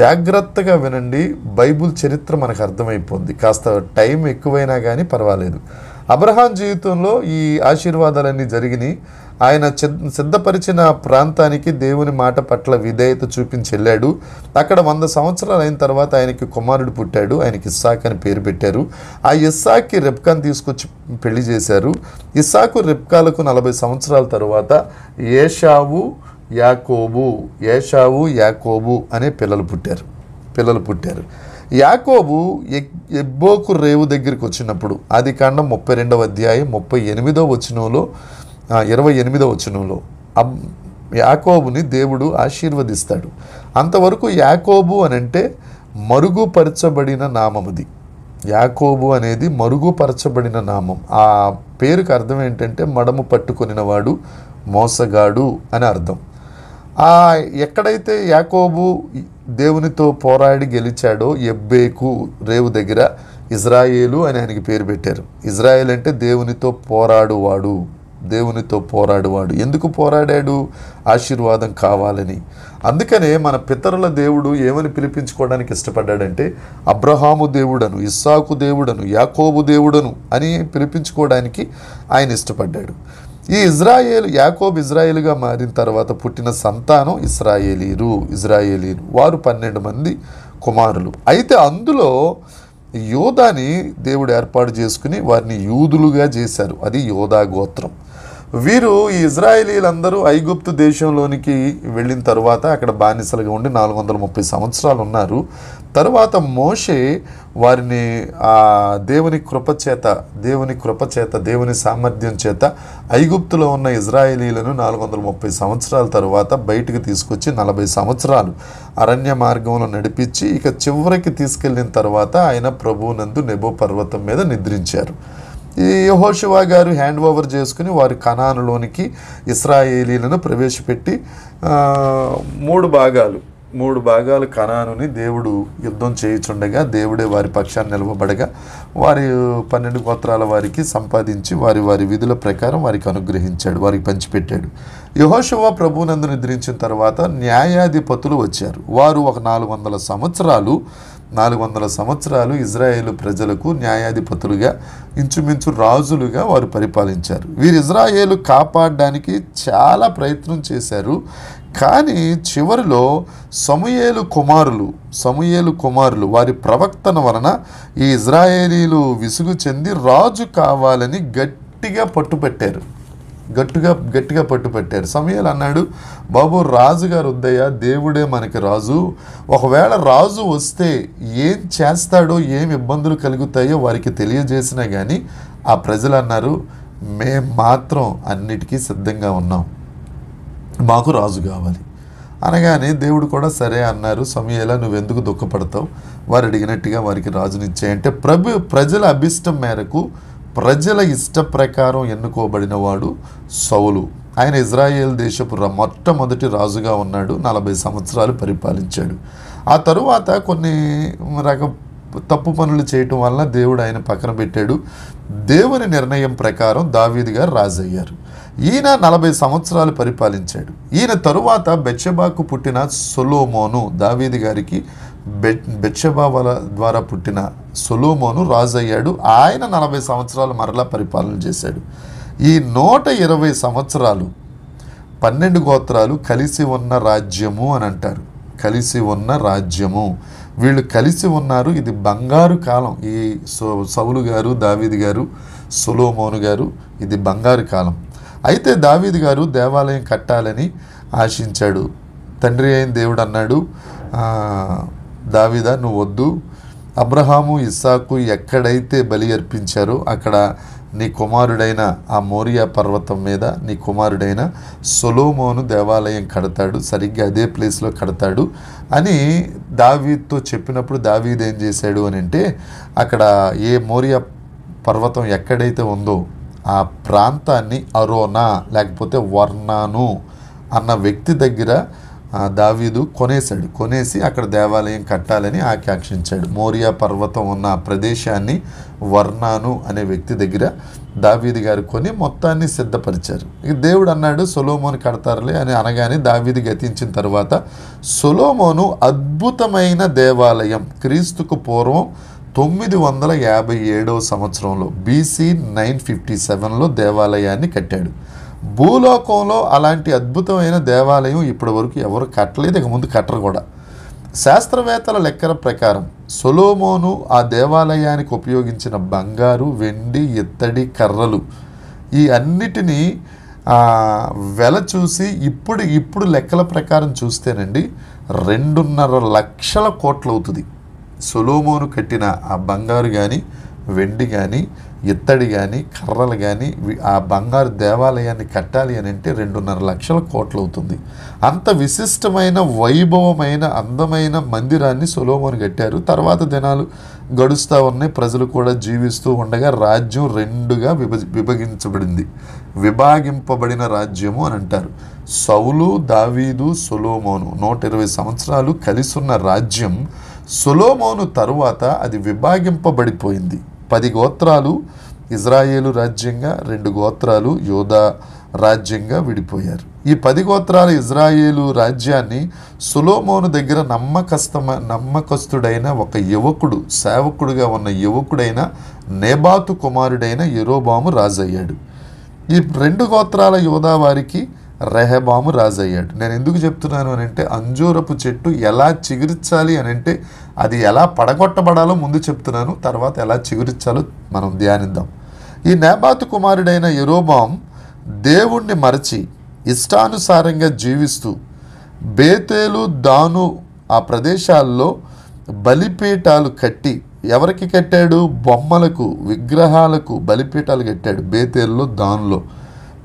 జాగ్రత్తగా వినండి. బైబుల్ చరిత్ర మనకు అర్థమైపోద్ది. కాస్త టైం ఎక్కువైనా కానీ పర్వాలేదు. అబ్రహాం జీవితంలో ఈ ఆశీర్వాదాలన్నీ జరిగినాయి. ఆయన సిద్ధపరిచిన ప్రాంతానికి దేవుని మాట పట్ల విధేయత చూపించి వెళ్ళాడు. అక్కడ 100 సంవత్సరాలు అయిన తర్వాత ఆయనకి కుమారుడు పుట్టాడు. ఆయనకి ఇస్సాక్ అని పేరు పెట్టారు. ఆ ఇస్సాక్కి రెబ్కాను తీసుకొచ్చి పెళ్లి చేశారు. ఇస్సాకు రెబ్కాలకు 40 సంవత్సరాల తర్వాత ఏషావు యాకోబు అనే పిల్లలు పుట్టారు. యాకోబు ఎబ్బోకు రేవు దగ్గరికి వచ్చినప్పుడు, ఆదికాండం 32వ అధ్యాయం 38వ వచనంలో 28వ వచనంలో యాకోబుని దేవుడు ఆశీర్వదిస్తాడు. అంతవరకు యాకోబు అని అంటే మరుగుపరచబడిన నామముది. యాకోబు అనేది మరుగుపరచబడిన నామం. ఆ పేరుకి అర్థం ఏంటంటే మడము పట్టుకొనినవాడు, మోసగాడు అని అర్థం. ఎక్కడైతే యాకోబు దేవునితో పోరాడి గెలిచాడో ఎబ్బేకు రేవు దగ్గర ఇజ్రాయేలు అని ఆయనకి పేరు పెట్టారు. ఇజ్రాయేల్ అంటే దేవునితో పోరాడువాడు. ఎందుకు పోరాడాడు? ఆశీర్వాదం కావాలని. అందుకనే మన పితరుల దేవుడు ఏమని పిలిపించుకోవడానికి ఇష్టపడ్డాడంటే అబ్రహాము దేవుడను, ఇస్సాకు దేవుడను, యాకోబు దేవుడను అని పిలిపించుకోవడానికి ఆయన ఇష్టపడ్డాడు. ఈ యాకోబు ఇజ్రాయేలుగా మారిన తర్వాత పుట్టిన సంతానం ఇజ్రాయేలీలు. వారు 12 మంది కుమారులు. అయితే అందులో యోధాని దేవుడు ఏర్పాటు చేసుకుని వారిని యూదులుగా చేశారు. అది యోధా గోత్రం. వీరు ఈ ఇజ్రాయేలీలందరూ ఐగుప్తు దేశంలోనికి వెళ్ళిన తర్వాత అక్కడ బానిసలుగా ఉండి 430 సంవత్సరాలు ఉన్నారు. తర్వాత మోషే వారిని దేవుని కృపచేత దేవుని సామర్థ్యం చేత ఐగుప్తులో ఉన్న ఇజ్రాయేలీలను 430 సంవత్సరాల తర్వాత బయటికి తీసుకొచ్చి 40 సంవత్సరాలు అరణ్య మార్గంలో నడిపించి ఇక చివరికి తీసుకెళ్ళిన తర్వాత ఆయన ప్రభువునందు నెబో పర్వతం మీద నిద్రించారు. ఈ యెహోషువ గారు హ్యాండ్ ఓవర్ చేసుకుని వారి కనానులోనికి ఇశ్రాయేలీలను ప్రవేశపెట్టి 3 భాగాలు కనానుని దేవుడు యుద్ధం చేయుచుండగా దేవుడే వారి పక్షాన్ని నిలవబడగా వారి 12 గోత్రాల వారికి సంపాదించి వారి విధుల ప్రకారం వారికి అనుగ్రహించాడు, వారికి పంచిపెట్టాడు. యెహోషువ ప్రభువునందు నిద్రించిన తర్వాత న్యాయాధిపతులు వచ్చారు. వారు ఒక 400 సంవత్సరాలు ఇజ్రాయేలు ప్రజలకు న్యాయాధిపతులుగా, ఇంచుమించు రాజులుగా వారు పరిపాలించారు. వీరు ఇజ్రాయేలు కాపాడడానికి చాలా ప్రయత్నం చేశారు. కానీ చివరిలో సమూయేలు కుమారులు వారి ప్రవక్తన వలన ఈ ఇజ్రాయేలీలు విసుగు చెంది రాజు కావాలని గట్టిగా పట్టుపెట్టారు. సమూయేలు అన్నాడు, బాబు రాజుగారు వద్దయ్యా, దేవుడే మనకి రాజు. ఒకవేళ రాజు వస్తే ఏం చేస్తాడో, ఏం ఇబ్బందులు కలుగుతాయో వారికి తెలియజేసినా కానీ ఆ ప్రజలు అన్నారు, మేము మాత్రం అన్నిటికీ సిద్ధంగా ఉన్నాం, మాకు రాజు కావాలి అనగానే దేవుడు కూడా సరే అన్నారు. సమూయేలా, నువ్వెందుకు దుఃఖపడతావు? వారు అడిగినట్టుగా వారికి రాజునిచ్చాయంటే ప్రజల అభిష్టం మేరకు ప్రజల ఇష్ట ప్రకారం ఎన్నుకోబడిన వాడు సౌలు. ఆయన ఇజ్రాయేల్ దేశపు మొట్టమొదటి రాజుగా ఉన్నాడు. 40 సంవత్సరాలు పరిపాలించాడు. ఆ తరువాత కొన్ని తప్పు పనులు చేయటం వలన దేవుడు ఆయన పక్కన పెట్టాడు. దేవుని నిర్ణయం ప్రకారం దావీదు గారు రాజయ్యారు. ఈయన 40 సంవత్సరాలు పరిపాలించాడు. ఈయన తరువాత బెత్షెబాకు పుట్టిన సొలొమోను, దావీదు గారికి బెత్షెబా ద్వారా పుట్టిన సొలొమోను రాజు అయ్యాడు. ఆయన 40 సంవత్సరాలు మరలా పరిపాలన చేశాడు. ఈ 120 సంవత్సరాలు 12 గోత్రాలు కలిసి ఉన్న రాజ్యము అని అంటారు. వీళ్ళు కలిసి ఉన్నారు. ఇది బంగారు కాలం. ఈ సౌలు గారు, దావీదు గారు, సొలొమోను గారు, ఇది బంగారు కాలం. అయితే దావీదు గారు దేవాలయం కట్టాలని ఆశించాడు. తండ్రి అయిన దేవుడు అన్నాడు, దావీదా నువ్వు వద్దు, అబ్రహాము ఇస్సాకు ఎక్కడైతే బలి అర్పించారో అక్కడ నీ కుమారుడైన ఆ మోరియా పర్వతం మీద నీ కుమారుడైన సొలొమోను దేవాలయం కడతాడు, సరిగ్గా అదే ప్లేస్లో కడతాడు అని దావీదుతో చెప్పినప్పుడు దావీదు ఏం చేశాడు అని అంటే, అక్కడ ఏ మోరియా పర్వతం ఎక్కడైతే ఉందో ఆ ప్రాంతాన్ని అరోనా లేకపోతే వర్నాను అన్న వ్యక్తి దగ్గర దావీదు కొనేసి అక్కడ దేవాలయం కట్టాలని ఆకాంక్షించాడు. మోరియా పర్వతం ఉన్న ప్రదేశాన్ని వర్నాను అనే వ్యక్తి దగ్గర దావీదు గారు కొని మొత్తాన్ని సిద్ధపరిచారు. ఇక దేవుడు అన్నాడు సొలొమోను కడతారులే అని అనగానే దావీదు గతించిన తర్వాత సొలొమోను అద్భుతమైన దేవాలయం క్రీస్తుకు పూర్వం 957 సంవత్సరంలో BC 957లో దేవాలయాన్ని కట్టాడు. భూలోకంలో అలాంటి అద్భుతమైన దేవాలయం ఇప్పటి వరకు ఎవరు కట్టలేదు, ఇక ముందు కట్టరు కూడా. శాస్త్రవేత్తల లెక్కల ప్రకారం సొలొమోను ఆ దేవాలయానికి ఉపయోగించిన బంగారు, వెండి, ఇత్తడి, కర్రలు ఈ అన్నిటినీ వెల చూసి ఇప్పుడు లెక్కల ప్రకారం చూస్తేనండి 2.5 లక్షల కోట్లు అవుతుంది. సొలొమోను కట్టిన ఆ బంగారు కానీ, వెండి కానీ, ఇత్తడి కానీ, కర్రలు కానీ ఆ బంగారు దేవాలయాన్ని కట్టాలి అని అంటే 2.5 లక్షల కోట్లు అవుతుంది. అంత విశిష్టమైన, వైభవమైన, అందమైన మందిరాన్ని సొలొమోను కట్టారు. తర్వాత దినాలు గడుస్తూ ఉన్నాయి, ప్రజలు కూడా జీవిస్తూ ఉండగా రాజ్యం 2గా విభాగింపబడిన రాజ్యము అని అంటారు. సౌలు, దావీదు, సొలొమోను 120 సంవత్సరాలు కలిసున్న రాజ్యం సొలొమోను తరువాత అది విభాగింపబడిపోయింది. 10 గోత్రాలు ఇజ్రాయేలు రాజ్యంగా, 2 గోత్రాలు యోధా రాజ్యంగా విడిపోయారు. ఈ 10 గోత్రాల ఇజ్రాయేలు రాజ్యాన్ని సొలొమోను దగ్గర నమ్మకస్తుడైన ఒక యువకుడు, సేవకుడుగా ఉన్న యువకుడైన నెబాతు కుమారుడైన యెరోబాము రాజయ్యాడు. ఈ 2 గోత్రాల యోధా వారికి రెహబాము రాజయ్యాడు. నేను ఎందుకు చెప్తున్నాను అని అంటే, అంజూరపు చెట్టు ఎలా చిగురించాలి అని అంటే అది ఎలా పడగొట్టబడాలో ముందు చెప్తున్నాను, తర్వాత ఎలా చిగురించాలో మనం ధ్యానిద్దాం. ఈ నెబాతు కుమారుడైన యెరోబాం దేవుణ్ణి మరచి ఇష్టానుసారంగా జీవిస్తూ బేతేలు, దాను ఆ ప్రదేశాల్లో బలిపీఠాలు కట్టి, ఎవరికి కట్టాడు? బొమ్మలకు, విగ్రహాలకు బలిపీఠాలు కట్టాడు. బేతేలులో, దానులో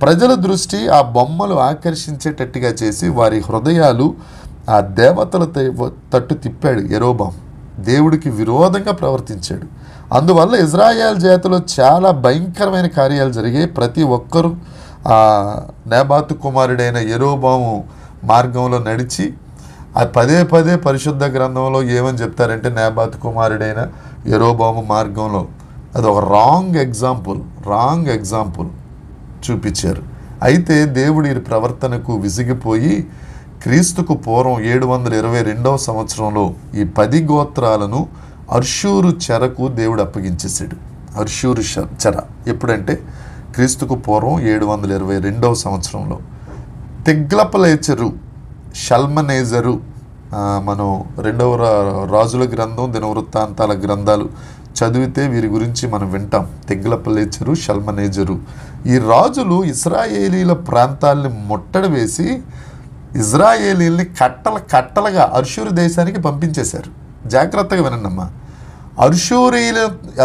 ప్రజల దృష్టి ఆ బొమ్మలు ఆకర్షించేటట్టుగా చేసి వారి హృదయాలు ఆ దేవతల తట్టు తిప్పాడు యెరోబాం. దేవుడికి విరోధంగా ప్రవర్తించాడు. అందువల్ల ఇజ్రాయేల్ జాతిలో చాలా భయంకరమైన కార్యాలు జరిగాయి. ప్రతి ఒక్కరూ ఆ నెబాతు కుమారుడైన యెరోబాము మార్గంలో నడిచి ఆ పదే పరిశుద్ధ గ్రంథంలో ఏమని చెప్తారంటే, నెబాతు కుమారుడైన యెరోబాము మార్గంలో అది ఒక రాంగ్ ఎగ్జాంపుల్ చూపించారు. అయితే దేవుడి ప్రవర్తనకు విసిగిపోయి క్రీస్తుకు పూర్వం 722వ సంవత్సరంలో ఈ 10 గోత్రాలను అర్షూరు చెరకు దేవుడు అప్పగించేశాడు. అర్షూరు చెర ఎప్పుడంటే క్రీస్తుకు పూర్వం 722వ సంవత్సరంలో. తిగ్లపలేచెరు, షల్మనేజరు, మనం 2వ రాజుల గ్రంథం, దినవృత్తాంతాల గ్రంథాలు చదివితే వీరి గురించి మనం వింటాం. తిగ్లపలేచెరు, షల్మనేజరు ఈ రాజులు ఇశ్రాయేలీల ప్రాంతాల్ని ముట్టడి వేసి ఇజ్రాయేలీల్ని కట్టలుగా అర్షూరు దేశానికి పంపించేశారు. జాగ్రత్తగా వినండమ్మా.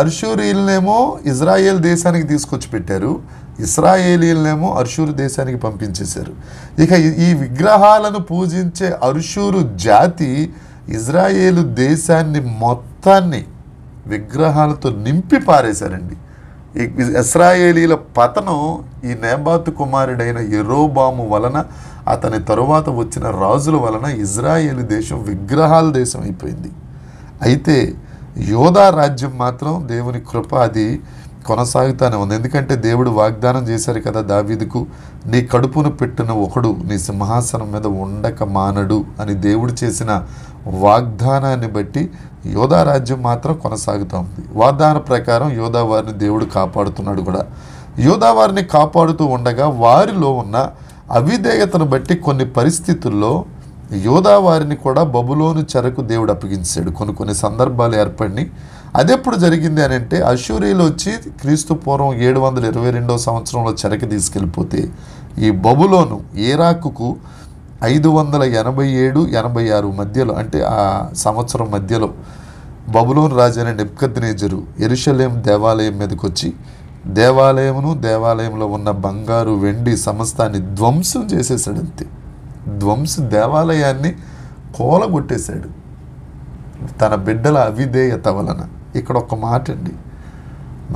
అర్షూరీలనేమో ఇజ్రాయేల్ దేశానికి తీసుకొచ్చి పెట్టారు, ఇశ్రాయేలీలనేమో అర్షూరు దేశానికి పంపించేశారు. ఇక ఈ విగ్రహాలను పూజించే అర్షూరు జాతి ఇజ్రాయేలు దేశాన్ని మొత్తాన్ని విగ్రహాలతో నింపి పారేశారండి. ఈ ఇశ్రాయేలీల పతనం ఈ నెబాతు కుమారుడైన యెరోబాము వలన, అతని తరువాత వచ్చిన రాజుల వలన ఇజ్రాయేలు దేశం విగ్రహాల దేశం అయిపోయింది. అయితే యోధా రాజ్యం మాత్రం దేవుని కృప అది కొనసాగుతూనే ఉంది. ఎందుకంటే దేవుడు వాగ్దానం చేశారు కదా దావీదుకు, నీ కడుపును పెట్టిన ఒకడు నీ సింహాసనం మీద ఉండక మానడు అని దేవుడు చేసిన వాగ్దానాన్ని బట్టి యోధా రాజ్యం మాత్రం కొనసాగుతూ ఉంది. వాగ్దాన ప్రకారం యోధా వారిని దేవుడు కాపాడుతున్నాడు కూడా. యోధా వారిని కాపాడుతూ ఉండగా వారిలో ఉన్న అవిధేయతను బట్టి కొన్ని పరిస్థితుల్లో యోధా వారిని కూడా బబులోను చెరకు దేవుడు అప్పగించాడు. కొన్ని సందర్భాలు ఏర్పడినాయి. అదెప్పుడు జరిగింది అని అంటే, అష్షూరీలు వచ్చి క్రీస్తు పూర్వం 722వ సంవత్సరంలో చెరకి తీసుకెళ్ళిపోతే ఈ బబులోను ఇరాకుకు 587-86 మధ్యలో, అంటే ఆ సంవత్సరం మధ్యలో బబులోను రాజు అయిన నెబుకద్నెజరు యెరూషలేం దేవాలయం మీదకి వచ్చి దేవాలయమును, దేవాలయంలో ఉన్న బంగారు, వెండి సమస్తాన్ని ధ్వంసం చేసేసాడు. అంతే, దేవాలయాన్ని కూలగొట్టేశాడు తన బిడ్డల అవిధేయత వలన. ఇక్కడ ఒక మాట అండి,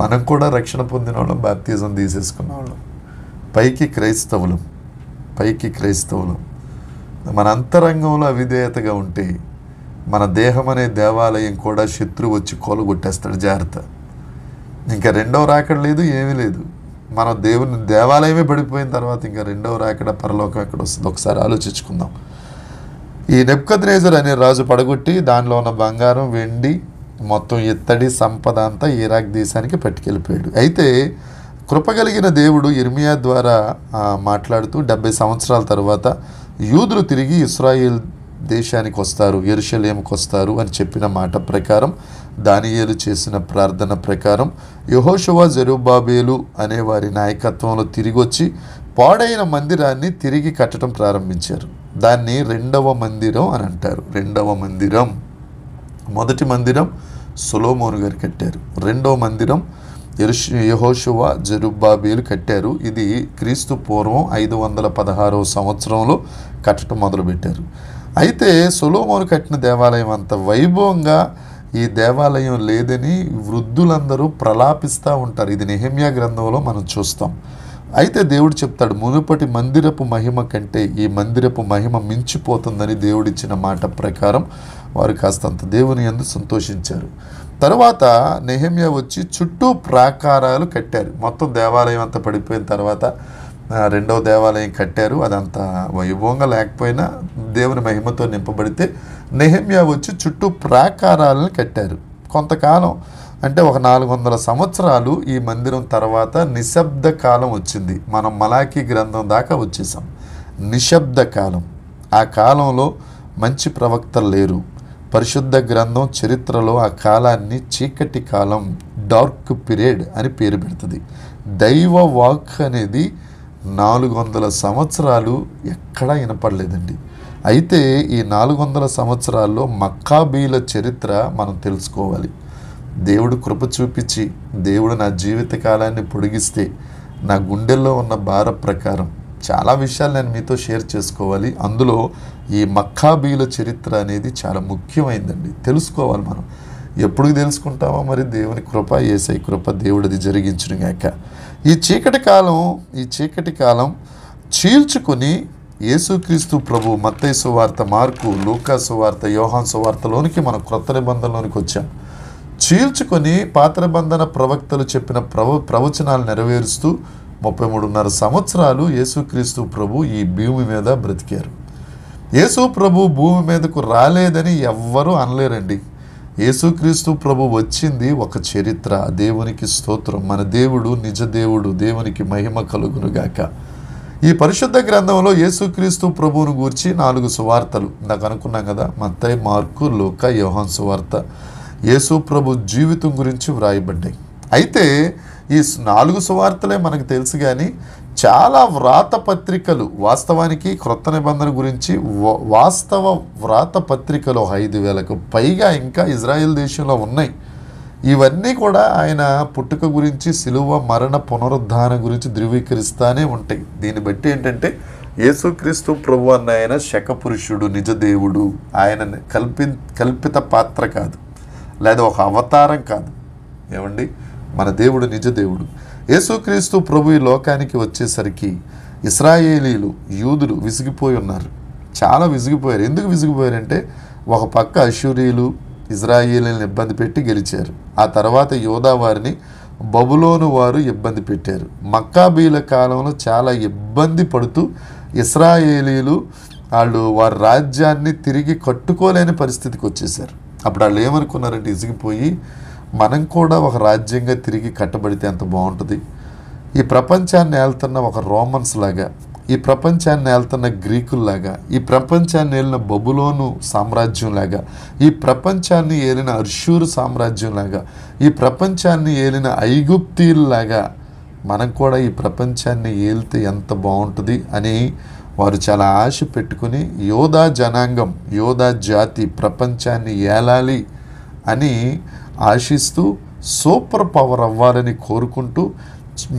మనం కూడా రక్షణ పొందిన వాళ్ళం, బాప్తిజం తీసేసుకున్న వాళ్ళం, పైకి క్రైస్తవులం. మన అంతరంగంలో అవిధేయతగా ఉంటే మన దేహం అనే దేవాలయం కూడా శత్రువు వచ్చి కూలగొట్టేస్తాడు. జాగ్రత్త. ఇంకా రెండవ రాకడ లేదు, ఏమీ లేదు. మన దేవుని దేవాలయమే పడిపోయిన తర్వాత ఇంకా రెండవ రాకడ, పరలోకం ఎక్కడ వస్తుంది ఒకసారి ఆలోచించుకుందాం. ఈ నెబుకద్నెజర్ అనే రాజు పడగొట్టి దానిలో ఉన్న బంగారం, వెండి, మొత్తం ఇత్తడి సంపద అంతా ఇరాక్ దేశానికి పట్టుకెళ్ళిపోయాడు. అయితే కృపగలిగిన దేవుడు యిర్మీయా ద్వారా మాట్లాడుతూ 70 సంవత్సరాల తర్వాత యూదులు తిరిగి ఇశ్రాయేల్ దేశానికి వస్తారు, యెరూషలేముకు వస్తారు అని చెప్పిన మాట ప్రకారం, దానియేలు చేసిన ప్రార్థన ప్రకారం యెహోషువ, జెరుబ్బాబెలు అనే వారి నాయకత్వంలో తిరిగి వచ్చి పాడైన మందిరాన్ని తిరిగి కట్టడం ప్రారంభించారు. దాన్ని రెండవ మందిరం అని అంటారు. రెండవ మందిరం. మొదటి మందిరం సొలొమోను గారు కట్టారు. రెండవ మందిరం యెహోషువ, జెరుబ్బాబెలు కట్టారు. ఇది క్రీస్తు పూర్వం 516వ సంవత్సరంలో కట్టడం మొదలుపెట్టారు. అయితే సొలొమోను కట్టిన దేవాలయం అంత వైభవంగా ఈ దేవాలయం లేదని వృద్ధులందరూ ప్రలాపిస్తూ ఉంటారు. ఇది నెహెమ్యా గ్రంథంలో మనం చూస్తాం. అయితే దేవుడు చెప్తాడు, మునుపటి మందిరపు మహిమ కంటే ఈ మందిరపు మహిమ మించిపోతుందని దేవుడిచ్చిన మాట ప్రకారం వారు కాస్తంత దేవుని యందు సంతోషించారు. తర్వాత నెహెమ్యా వచ్చి చుట్టూ ప్రాకారాలు కట్టారు. మొత్తం దేవాలయం అంతా పడిపోయిన తర్వాత రెండవ దేవాలయం కట్టారు. అదంత వైభవంగా లేకపోయినా దేవుని మహిమతో నింపబడితే నెహెమ్యా వచ్చి చుట్టూ ప్రాకారాలను కట్టారు. కొంతకాలం అంటే ఒక 400 సంవత్సరాలు ఈ మందిరం తర్వాత నిశ్శబ్ద కాలం వచ్చింది. మనం మలాకీ గ్రంథం దాకా వచ్చేసాం. నిశ్శబ్ద కాలం. ఆ కాలంలో మంచి ప్రవక్తలు లేరు. పరిశుద్ధ గ్రంథం చరిత్రలో ఆ కాలాన్ని చీకటి కాలం, డార్క్ పీరియడ్ అని పేరు పెడుతుంది. దైవ వాక్ అనేది 400 సంవత్సరాలు ఎక్కడా వినపడలేదండి. అయితే ఈ 400 సంవత్సరాల్లో మక్కాబీల చరిత్ర మనం తెలుసుకోవాలి. దేవుడు కృప చూపించి, దేవుడు నా జీవిత కాలాన్ని పొడిగిస్తే నా గుండెల్లో ఉన్న భార ప్రకారం చాలా విషయాలు నేను మీతో షేర్ చేసుకోవాలి. అందులో ఈ మక్కాబీల చరిత్ర అనేది చాలా ముఖ్యమైందండి, తెలుసుకోవాలి. మనం ఎప్పుడు తెలుసుకుంటామో మరి దేవుని కృప, యేసయ్య కృప, దేవుడిది జరిగించును గాక. ఈ చీకటి కాలం చీల్చుకొని యేసుక్రీస్తు ప్రభు మత్తయి సువార్త, మార్కు, లూకా సువార్త, యోహాను సువార్తలోనికి మనం క్రొత్త నిబంధనలోనికి వచ్చాం. చీల్చుకొని పాత నిబంధన ప్రవక్తలు చెప్పిన ప్రవచనాలు నెరవేరుస్తూ 33.5 సంవత్సరాలు యేసుక్రీస్తు ప్రభు ఈ భూమి మీద బ్రతికారు. యేసు ప్రభు భూమి మీదకు రాలేదని ఎవ్వరూ అనలేరండి. యేసుక్రీస్తు ప్రభు వచ్చింది ఒక చరిత్ర. దేవునికి స్తోత్రం. మన దేవుడు నిజ దేవుడు. దేవునికి మహిమ కలుగునుగాక. ఈ పరిశుద్ధ గ్రంథంలో యేసుక్రీస్తు ప్రభువును గూర్చి 4 సువార్తలు నాకు అనుకున్నాం కదా, మత్తయి, మార్కు, లూకా, యోహాను సువార్త యేసు ప్రభు జీవితం గురించి వ్రాయబడ్డాయి. అయితే ఈ 4 సువార్తలే మనకు తెలుసు, కానీ చాలా వ్రాత పత్రికలు, వాస్తవానికి క్రొత్త నిబంధన గురించి వాస్తవ వ్రాత పత్రికలు 5,000కు పైగా ఇంకా ఇజ్రాయెల్ దేశంలో ఉన్నాయి. ఇవన్నీ కూడా ఆయన పుట్టుక గురించి, సిలువ, మరణ, పునరుద్ధానం గురించి ధృవీకరిస్తూనే ఉంటాయి. దీన్ని బట్టి ఏంటంటే యేసుక్రీస్తు ప్రభు అన్న ఆయన శకపురుషుడు, నిజ దేవుడు. ఆయన కల్పిత పాత్ర కాదు, లేదా ఒక అవతారం కాదు. ఏమండి, మన దేవుడు నిజ దేవుడు. యేసుక్రీస్తు ప్రభు ఈ లోకానికి వచ్చేసరికి ఇశ్రాయేలీలు, యూదులు విసిగిపోయి ఉన్నారు. చాలా విసిగిపోయారు. ఎందుకు విసిగిపోయారంటే, ఒక పక్క అష్షూరీయులు ఇజ్రాయేలీలను ఇబ్బంది పెట్టి గెలిచారు. ఆ తర్వాత యోధా వారిని బబులోను వారు ఇబ్బంది పెట్టారు. మక్కాబీల కాలంలో చాలా ఇబ్బంది పడుతూ ఇశ్రాయేలీలు వారి రాజ్యాన్ని తిరిగి కట్టుకోలేని పరిస్థితికి వచ్చేసారు. అప్పుడు వాళ్ళు ఏమనుకున్నారంటే, ఇసిగిపోయి మనం కూడా ఒక రాజ్యంగా తిరిగి కట్టబడితే ఎంత బాగుంటుంది. ఈ ప్రపంచాన్ని ఏళ్తున్న ఒక రోమన్స్ లాగా, ఈ ప్రపంచాన్ని ఏళ్తున్న గ్రీకుల్లాగా, ఈ ప్రపంచాన్ని ఏలిన బబులోను సామ్రాజ్యంలాగా, ఈ ప్రపంచాన్ని ఏలిన అష్షూరు సామ్రాజ్యంలాగా, ఈ ప్రపంచాన్ని ఏలిన ఐగుప్తీయుల్లాగా మనం కూడా ఈ ప్రపంచాన్ని ఏలితే ఎంత బాగుంటుంది అని వారు చాలా ఆశ పెట్టుకుని, యోధా జనాంగం, యోధా జాతి ప్రపంచాన్ని ఏలాలి అని ఆశిస్తూ, సూపర్ పవర్ అవ్వాలని కోరుకుంటూ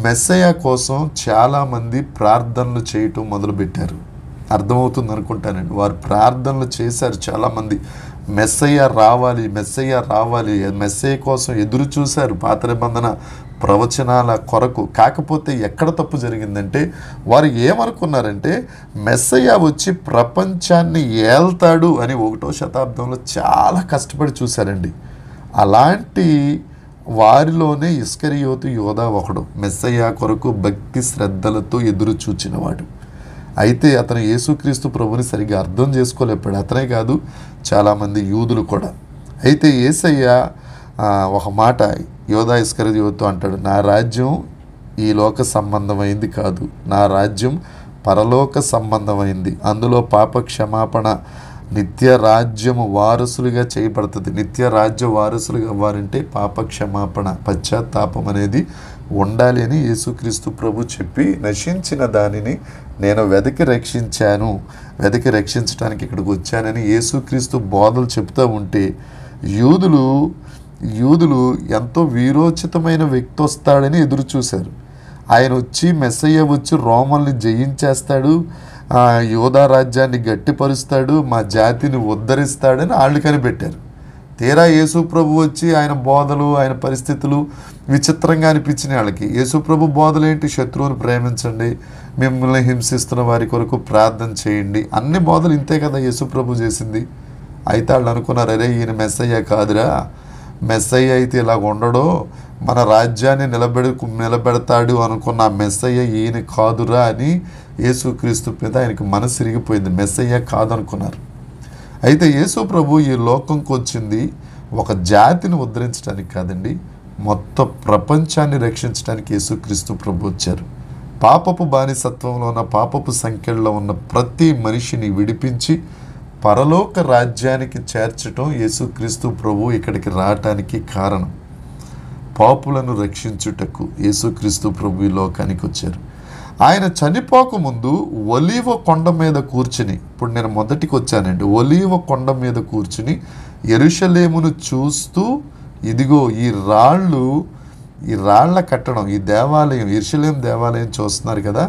మెస్సయ్య కోసం చాలామంది ప్రార్థనలు చేయటం మొదలుపెట్టారు. అర్థమవుతుంది అనుకుంటానండి. వారు ప్రార్థనలు చేశారు చాలామంది. మెస్సయ్య రావాలి, మెస్సయ్య రావాలి, మెస్సయ్య కోసం ఎదురు చూశారు పాత నిబంధన ప్రవచనాల కొరకు. కాకపోతే ఎక్కడ తప్పు జరిగిందంటే, వారు ఏమనుకున్నారంటే మెస్సయ్య వచ్చి ప్రపంచాన్ని ఏల్తాడు అని 1వ శతాబ్దంలో చాలా కష్టపడి చూశారండి. అలాంటి వారిలోనే ఇస్కరియోతు యోధా ఒకడు, మెస్సయ్య కొరకు భక్తి శ్రద్ధలతో ఎదురు చూచినవాడు. అయితే అతను యేసుక్రీస్తు ప్రభుని సరిగ్గా అర్థం చేసుకోలేపాడు. అతనే కాదు, చాలామంది యూదులు కూడా. అయితే యేసయ్య ఒక మాట యోధా ఇస్కరియోతు అంటాడు, నా రాజ్యం ఈ లోక సంబంధమైంది కాదు, నా రాజ్యం పరలోక సంబంధమైంది. అందులో పాప క్షమాపణ, నిత్య రాజ్యము వారసులుగా చేయబడుతుంది. నిత్య రాజ్య వారసులుగా అవ్వాలంటే పాప క్షమాపణ, పశ్చాత్తాపం అనేది ఉండాలి అని యేసుక్రీస్తు ప్రభు చెప్పి, నశించిన దానిని నేను వెతికి రక్షించడానికి ఇక్కడికి వచ్చానని యేసుక్రీస్తు బోధలు చెప్తూ ఉంటే, యూదులు ఎంతో వీరోచితమైన వ్యక్తి వస్తాడని ఎదురు చూశారు. ఆయన వచ్చి మెస్సయ్య వచ్చి రోమల్ని జయించేస్తాడు, యోధా రాజ్యాన్ని గట్టిపరుస్తాడు, మా జాతిని ఉద్ధరిస్తాడని వాళ్ళు కనిపెట్టారు. తీరా యేసు ప్రభు వచ్చి ఆయన బోధలు, ఆయన పరిస్థితులు విచిత్రంగా అనిపించిన వాళ్ళకి. యేసు ప్రభు బోధలు ఏంటి? శత్రువుని ప్రేమించండి, మిమ్మల్ని హింసిస్తున్న వారి కొరకు ప్రార్థన చేయండి. అన్ని బోధలు ఇంతే కదా యేసు ప్రభు చేసింది. అయితే వాళ్ళు అనుకున్నారు, అరే ఈయన మెస్సయ్య కాదురా, మెస్సయ్య అయితే ఇలా ఉండడో, మన రాజ్యాన్ని నిలబెడతాడు అనుకున్న ఆ మెస్సయ్య ఈయన కాదురా అని యేసుక్రీస్తు మీద ఆయనకు మనసు ఇరిగిపోయింది. మెస్సయ్య కాదనుకున్నారు. అయితే యేసు ప్రభు ఈ లోకంకి వచ్చింది ఒక జాతిని ఉద్ధరించడానికి కాదండి, మొత్తం ప్రపంచాన్ని రక్షించడానికి యేసుక్రీస్తు ప్రభు వచ్చారు. పాపపు బానిసత్వంలో ఉన్న, పాపపు సంఖ్యల్లో ఉన్న ప్రతి మనిషిని విడిపించి పరలోక రాజ్యానికి చేర్చడం యేసుక్రీస్తు ప్రభు ఇక్కడికి రావటానికి కారణం. పాపులను రక్షించుటకు యేసుక్రీస్తు ప్రభు ఈ లోకానికి వచ్చారు. ఆయన చనిపోకముందు ఒలీవ కొండ మీద కూర్చుని, ఇప్పుడు నేను మొదటికి వచ్చానండి, ఒలీవ కొండ మీద కూర్చుని యెరూషలేమును చూస్తూ, ఇదిగో ఈ రాళ్ల కట్టడం, ఈ దేవాలయం, యెరూషలేము దేవాలయం చూస్తున్నారు కదా,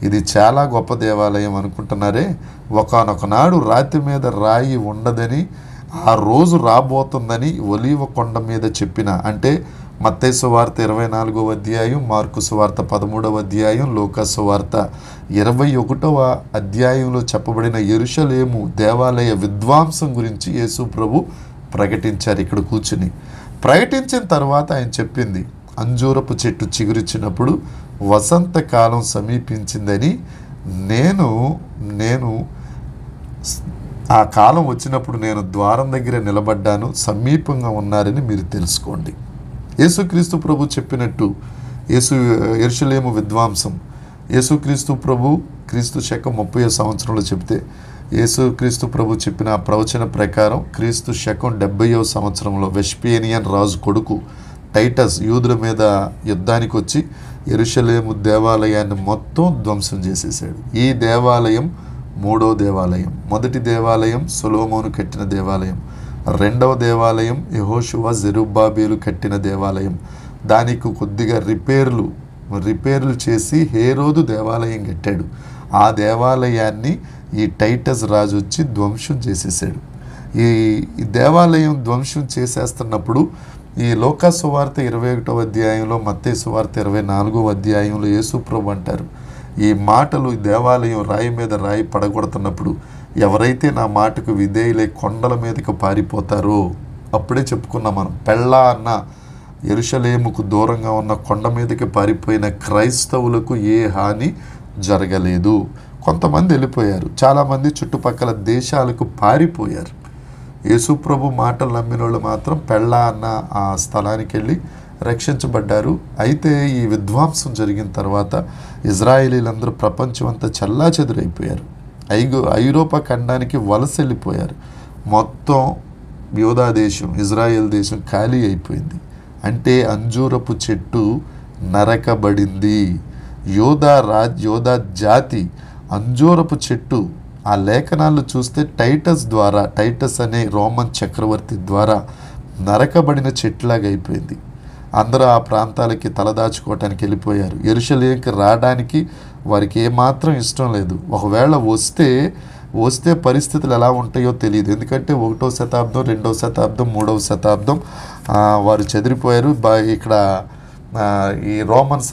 ఇది చాలా గొప్ప దేవాలయం అనుకుంటున్నారే, ఒకానొక నాడు రాతి మీద రాయి ఉండదని, ఆ రోజు రాబోతుందని ఒలీవ కొండ మీద చెప్పిన, అంటే మత్తయి సువార్త 24వ అధ్యాయం, మార్కు సువార్త 13వ అధ్యాయం, లూకా సువార్త 21వ అధ్యాయంలో చెప్పబడిన యెరూషలేము దేవాలయ విధ్వంసం గురించి యేసు ప్రభు ప్రకటించారు. ఇక్కడ కూర్చుని ప్రకటించిన తర్వాత ఆయన చెప్పింది, అంజూరపు చెట్టు చిగురిచ్చినప్పుడు వసంతకాలం సమీపించిందని, నేను ఆ కాలం వచ్చినప్పుడు నేను ద్వారం దగ్గర నిలబడ్డాను, సమీపంగా ఉన్నారని మీరు తెలుసుకోండి. యేసుక్రీస్తు ప్రభు చెప్పినట్టు యెరూషలేము విధ్వంసం, యేసుక్రీస్తు ప్రభు క్రీస్తు శకం 30వ సంవత్సరంలో చెప్తే, యేసుక్రీస్తు ప్రభు చెప్పిన ప్రవచన ప్రకారం క్రీస్తు శకం 70వ సంవత్సరంలో వెస్పేనియన్ రాజు కొడుకు టైటస్ యూదుల మీద యుద్ధానికి వచ్చి యెరూషలేము దేవాలయాన్ని మొత్తం ధ్వంసం చేసేసాడు. ఈ దేవాలయం 3వ దేవాలయం. మొదటి దేవాలయం సొలొమోను కట్టిన దేవాలయం, రెండవ దేవాలయం యెహోషువ జెరుబ్బాబేలు కట్టిన దేవాలయం. దానికి కొద్దిగా రిపేర్లు చేసి హేరోదు దేవాలయం కట్టాడు. ఆ దేవాలయాన్ని ఈ టైటస్ రాజు వచ్చి ధ్వంసం చేసేసాడు. ఈ దేవాలయం ధ్వంసం చేసేస్తున్నప్పుడు ఈ లూకా సువార్త 21వ అధ్యాయంలో, మత్తయి సువార్త 24వ అధ్యాయంలో యేసు ప్రభు అంటారు, ఈ మాటలు దేవాలయం రాయి మీద రాయి పడగొడుతున్నప్పుడు ఎవరైతే నా మాటకు విధేయులై కొండల మీదకి పారిపోతారో, అప్పుడే చెప్పుకున్నాం మనం, పెళ్ళా అన్న యెరూషలేముకు దూరంగా ఉన్న కొండ మీదకి పారిపోయిన క్రైస్తవులకు ఏ హాని జరగలేదు. కొంతమంది వెళ్ళిపోయారు, చాలామంది చుట్టుపక్కల దేశాలకు పారిపోయారు. యేసుప్రభు మాటలు నమ్మిన వాళ్ళు మాత్రం పెళ్ళా అన్న ఆ స్థలానికి వెళ్ళి రక్షించబడ్డారు. అయితే ఈ విధ్వంసం జరిగిన తర్వాత ఇజ్రాయేలీలందరూ ప్రపంచం అంతా చెల్లాచెదురైపోయారు. ఐరోపా ఖండానికి వలస వెళ్ళిపోయారు. మొత్తం యూదా దేశం, ఇజ్రాయెల్ దేశం ఖాళీ అయిపోయింది. అంటే అంజూరపు చెట్టు నరకబడింది. యోధా జాతి అంజూరపు చెట్టు, ఆ లేఖనాలు చూస్తే టైటస్ అనే రోమన్ చక్రవర్తి ద్వారా నరకబడిన చెట్లాగా అయిపోయింది. అందరూ ఆ ప్రాంతాలకి తలదాచుకోవటానికి వెళ్ళిపోయారు. యెరూషలేముకి రావడానికి వారికి ఏమాత్రం ఇష్టం లేదు. ఒకవేళ వస్తే పరిస్థితులు ఎలా ఉంటాయో తెలియదు. ఎందుకంటే 1వ శతాబ్దం, 2వ శతాబ్దం, 3వ శతాబ్దం వారు చెదిరిపోయారు. ఇక్కడ ఈ రోమన్స్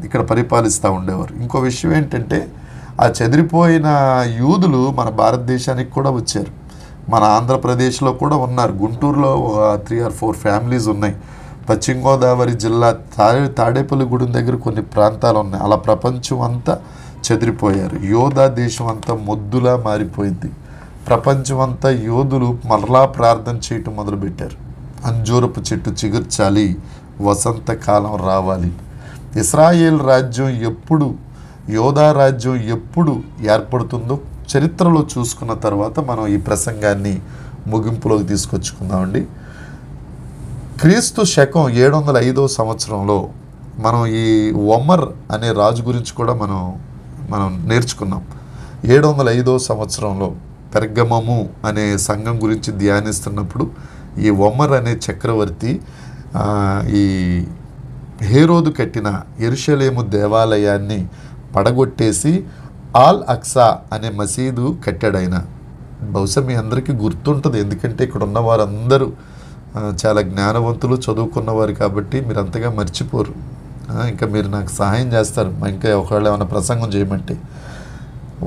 ఇక్కడ పరిపాలిస్తూ ఉండేవారు. ఇంకో విషయం ఏంటంటే ఆ చెదిరిపోయిన యూదులు మన భారతదేశానికి కూడా వచ్చారు. మన ఆంధ్రప్రదేశ్లో కూడా ఉన్నారు. గుంటూరులో 3 or 4 ఫ్యామిలీస్ ఉన్నాయి. పశ్చిమ గోదావరి జిల్లా తాడేపల్లిగూడెం దగ్గర కొన్ని ప్రాంతాలు ఉన్నాయి. అలా ప్రపంచం అంతా చెదిరిపోయారు. యోధా దేశం అంతా మొద్దులా మారిపోయింది. ప్రపంచం అంతా యోధులు మరలా ప్రార్థన చేయటం మొదలుపెట్టారు. అంజూరపు చెట్టు చిగుర్చాలి, వసంతకాలం రావాలి. ఇశ్రాయేల్ రాజ్యం ఎప్పుడు, యోధా రాజ్యం ఎప్పుడు ఏర్పడుతుందో చరిత్రలో చూసుకున్న తర్వాత మనం ఈ ప్రసంగాన్ని ముగింపులోకి తీసుకొచ్చుకుందామండి. క్రీస్తు శకం 705వ సంవత్సరంలో మనం ఈ ఒమర్ అనే రాజు గురించి కూడా మనం నేర్చుకున్నాం. 705వ సంవత్సరంలో పెర్గమము అనే సంఘం గురించి ధ్యానిస్తున్నప్పుడు ఈ ఒమర్ అనే చక్రవర్తి ఈ హేరోదు కట్టిన యెరూషలేము దేవాలయాన్ని పడగొట్టేసి ఆల్ అక్సా అనే మసీదు కట్టాడు ఆయన. బహుశా మీ అందరికీ గుర్తుంటుంది, ఎందుకంటే ఇక్కడ ఉన్న వారందరూ చాలా జ్ఞానవంతులు, చదువుకున్నవారు కాబట్టి మీరు అంతగా మర్చిపోరు. ఇంకా మీరు నాకు సహాయం చేస్తారు, ఇంకా ఒకవేళ ఏమైనా ప్రసంగం చేయమంటే.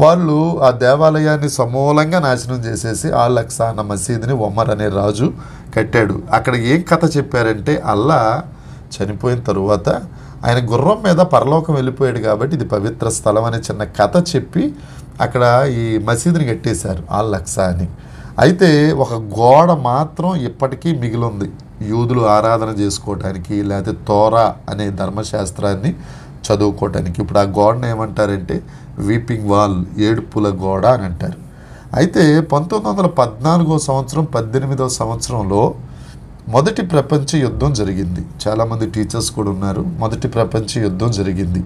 వాళ్ళు ఆ దేవాలయాన్ని సమూలంగా నాశనం చేసేసి ఆల్ అక్సా అన్న మసీదుని ఒమర్ అనే రాజు కట్టాడు. అక్కడ ఏం కథ చెప్పారంటే, అల్లా చనిపోయిన తరువాత ఆయన గుర్రం మీద పరలోకం వెళ్ళిపోయాడు కాబట్టి ఇది పవిత్ర స్థలం అనే చిన్న కథ చెప్పి అక్కడ ఈ మసీదుని కట్టేశారు ఆల్ అక్సా అని. అయితే ఒక గోడ మాత్రం ఇప్పటికీ మిగిలింది యూదులు ఆరాధన చేసుకోవటానికి, లేకపోతే తోరా అనే ధర్మశాస్త్రాన్ని చదువుకోవటానికి. ఇప్పుడు ఆ గోడను ఏమంటారంటే వీపింగ్ వాల్, ఏడుపుల గోడ అని అంటారు. అయితే 1914వ సంవత్సరం, 18వ సంవత్సరంలో మొదటి ప్రపంచ యుద్ధం జరిగింది. చాలామంది టీచర్స్ కూడా ఉన్నారు. మొదటి ప్రపంచ యుద్ధం జరిగింది.